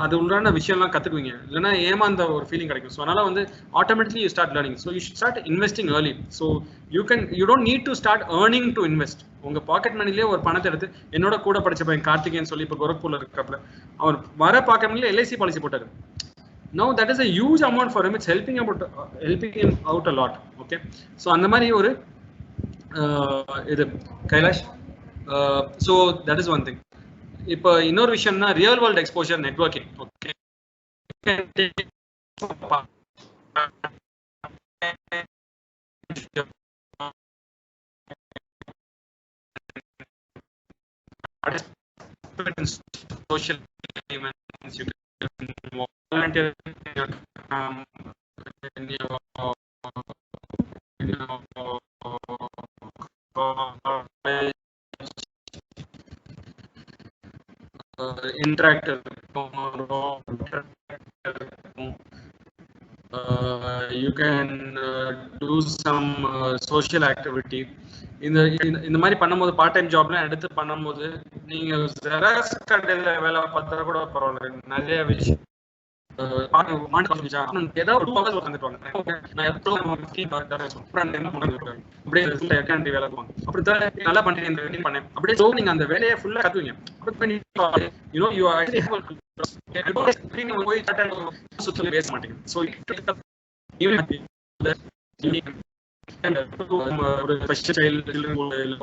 அது உள்ளான விஷயம்லாம் கத்துக்குவீங்க, இல்லைன்னா ஏமாந்த ஒரு ஃபீலிங் கிடைக்கும். ஸோ அதனால வந்து automatically you start learning. So you should start investing early. So you don't need to start earning to invest. உங்க பாக்கெட் மணிலேயே ஒரு பணத்தை எடுத்து, என்னோட கூட படிச்ச பையன் கார்த்திகேயன் சொல்லி இப்போ கோரக்பூர்ல இருக்கிறப்ப அவர் வர பாக்கெட் மணில எல்ஐசி பாலிசி போட்டாரு. Now that is a huge amount for him. It's helping him out a lot. Okay, so அந்த மாதிரி ஒரு இது Kailash. So that is one thing. இப்போ இன்னொரு விஷயம்னா real world exposure networking. Okay social events, you can volunteer in your interactive you can do some social activity. இந்த மாதிரி பண்ணும்போது பார்ட் டைம் ஜாப்லாம் எடுத்து பண்ணும்போது நீங்க ஜெராக்ஸ் கடையில வேலை பார்த்தா கூட பரவாயில்ல, நிறைய விஷயம் ஏதாவது ஒரு வேலை நல்லா பண்ணேன் அப்படியே நீங்க அந்த வேலையை ஃபுல்லா கத்துவீங்க. பேச மாட்டீங்க.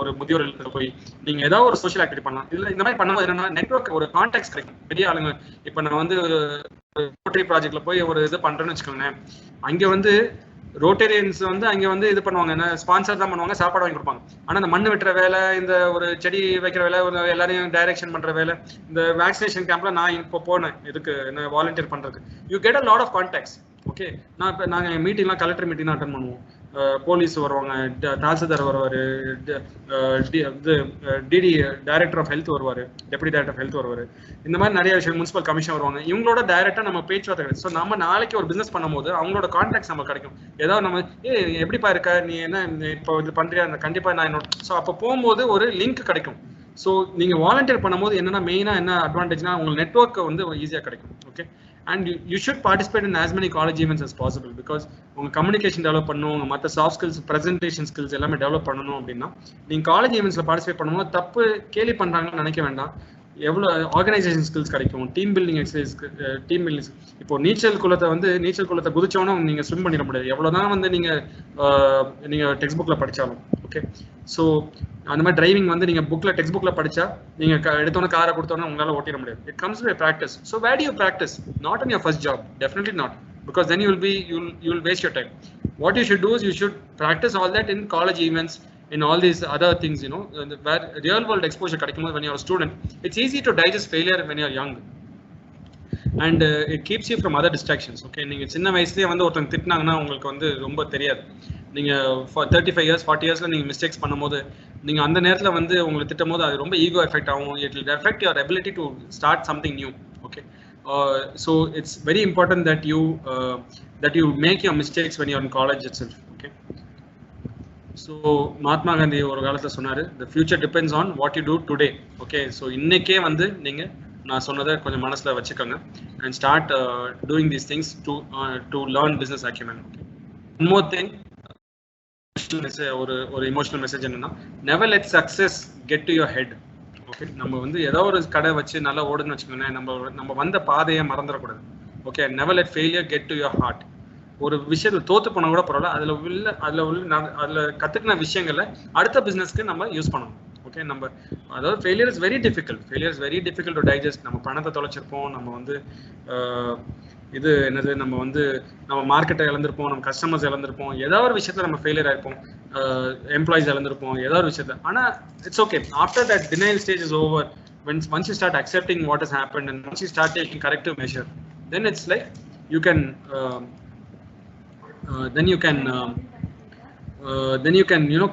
ஒரு முதியோர் போய் நீங்க ஏதாவது ஒரு சோஷியல் ஆக்டிவிட்டி பண்ணலாம். இதுல இந்த மாதிரி பண்ணும்போது என்னன்னா நெட்வொர்க் ஒரு கான்டாக்ட் கிடைக்கும். பெரிய ஆளுங்க இப்ப நான் வந்து ஒரு ரோட்டரி ப்ராஜெக்ட்ல போய் ஒரு இது பண்றேன்னு வச்சுக்கோங்க, அங்க வந்து ரோட்டேரியன்ஸ் வந்து அங்க வந்து இது பண்ணுவாங்க, என்ன ஸ்பான்சர் தான் பண்ணுவாங்க, சாப்பாடு வாங்கி கொடுப்பாங்க. ஆனா இந்த மண்ணு வெட்டுற வேலை, இந்த ஒரு செடி வைக்கிற வேலை, எல்லாரையும் டைரக்ஷன் பண்ற வேலை, இந்த வேக்சினேஷன் கேம்ப்ல நான் இப்போ போனேன் இதுக்கு என்ன வாலண்டியர் பண்றதுக்கு. You get a lot of contacts. Okay நான் இப்போ நாங்கள் மீட்டிங்லாம் கலெக்டர் மீட்டிங் தான் அட்டன் பண்ணுவோம். போலீஸ் வருவாங்க, தாசில்தார் வருவார், டிடி டைரக்டர் ஆஃப் ஹெல்த் வருவார், டெப்யூட்டி டைரக்டர் ஆஃப் ஹெல்த் வருவார். இந்த மாதிரி நிறைய விஷயம் முனிசிபல் கமிஷன் வருவாங்க. இவங்களோட டைரக்டா நம்ம பேச்சுவார்த்தை கிடைக்கும். ஸோ நம்ம நாளைக்கு ஒரு பிசினஸ் பண்ணும்போது அவங்களோட கான்டாக்ட்ஸ் நம்ம கிடைக்கும். ஏதாவது நம்ம எப்படிப்பா இருக்க, நீ என்ன இப்போ இது பண்றியா, கண்டிப்பா நான் என்னோட. ஸோ அப்போ போகும்போது ஒரு லிங்க் கிடைக்கும். ஸோ நீங்க வாலண்டியர் பண்ணும்போது என்னன்னா மெயினா என்ன அட்வான்டேஜ்னா உங்களுக்கு நெட்வொர்க் வந்து ஈஸியா கிடைக்கும். Okay and you should participate in as many college events as possible, because உங்க கம்யூனிகேஷன் டெவலப் பண்ணணும், உங்க மற்ற சாஃப்ட் ஸ்கில்ஸ், பிரசன்டேஷன் ஸ்கில்ஸ் எல்லாமே டெவலப் பண்ணணும். அப்படின்னா நீங்க காலேஜ் ஈவெண்ட்ஸ்ல பார்ட்டிசிபேட் பண்ணும்போது தப்பு கேலி பண்றாங்கன்னு நினைக்க வேண்டாம். எவ்வளோ ஆர்கனைசேஷன் ஸ்கில்ஸ் கிடைக்கும், team building exercise, team building. இப்போ நீச்சல் குளத்தை குதிச்சோன்னா நீங்க ஸ்விம் பண்ணிட முடியாது, எவ்வளவுதான் வந்து நீங்க டெக்ஸ்ட் புக்ல படிச்சாலும். ஓகே ஸோ அந்த மாதிரி டிரைவிங் வந்து நீங்க புக்ல டெக்ஸ்ட் புக்ல படிச்சா நீங்க எடுத்தோன்னே காரை கொடுத்தோன்னா உங்களால ஓட்டிட முடியாது. It comes with practice. So where do you practice? Not in your first job, definitely not, because then you will waste your time. What you should do is you should practice all that in college events, in all these other things, where real world exposure கிடைக்கும் when you're a student. It's easy to digest failure when you're young, and it keeps you from other distractions. Okay, நீங்க சின்ன வயசுலயே வந்து ஒருத்தங்க திட்டினாங்கன்னா உங்களுக்கு வந்து ரொம்ப தெரியாது. நீங்க 35 years 40 yearsல நீங்க மிஸ்டேக்ஸ் பண்ணும்போது நீங்க அந்த நேரத்துல வந்து உங்களுக்கு திட்டும் போது அது ரொம்ப ஈகோ எஃபெக்ட் ஆகும். It will affect your ability to start something new. Okay, So it's very important that you make your mistakes when you're in college itself. Okay. So Mahatma Gandhi ஒரு காலத்துல சொன்னாரு, the future depends on what you do today. Okay. So இன்னைக்கே வந்து நீங்க நான் சொன்னதை கொஞ்சம் மனசுல வச்சுக்கோங்க and start doing these things to learn business acumen. Okay. One more thing, ஒரு emotional message என்னன்னா, never let success get to your head. Okay, நம்ம வந்து ஏதோ ஒரு கடை வச்சு நல்லா ஓடுன்னு வச்சுக்கோங்க, நம்ம வந்த பாதையை மறந்துடக்கூடாது. Okay, never let failure get to your heart. ஒரு விஷயத்துல தோத்து போனா கூட பரவாயில்ல, அதுல கத்துக்கின விஷயங்களை அடுத்த பிசினஸ்க்கு நம்ம யூஸ் பண்ணணும். ஓகே, நம்ம அதாவது failure is very difficult to digest. நம்ம பணத்தை தொலைச்சிருப்போம், நம்ம வந்து இது என்னது, நம்ம வந்து நம்ம மார்க்கெட்டை இழந்திருப்போம், நம்ம கஸ்டமர்ஸ் இழந்திருப்போம், ஏதாவது ஒரு விஷயத்துல நம்ம ஃபெயிலியர் ஆயிருப்போம், எம்ப்ளாயிஸ் இழந்திருப்போம், ஏதாவது ஒரு விஷயத்த. ஆனா it's okay, after that denial stage is over, once you start accepting what has happened and once you start taking corrective measure, then it's like you can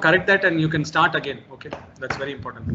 correct that and you can start again. Okay, that's very important.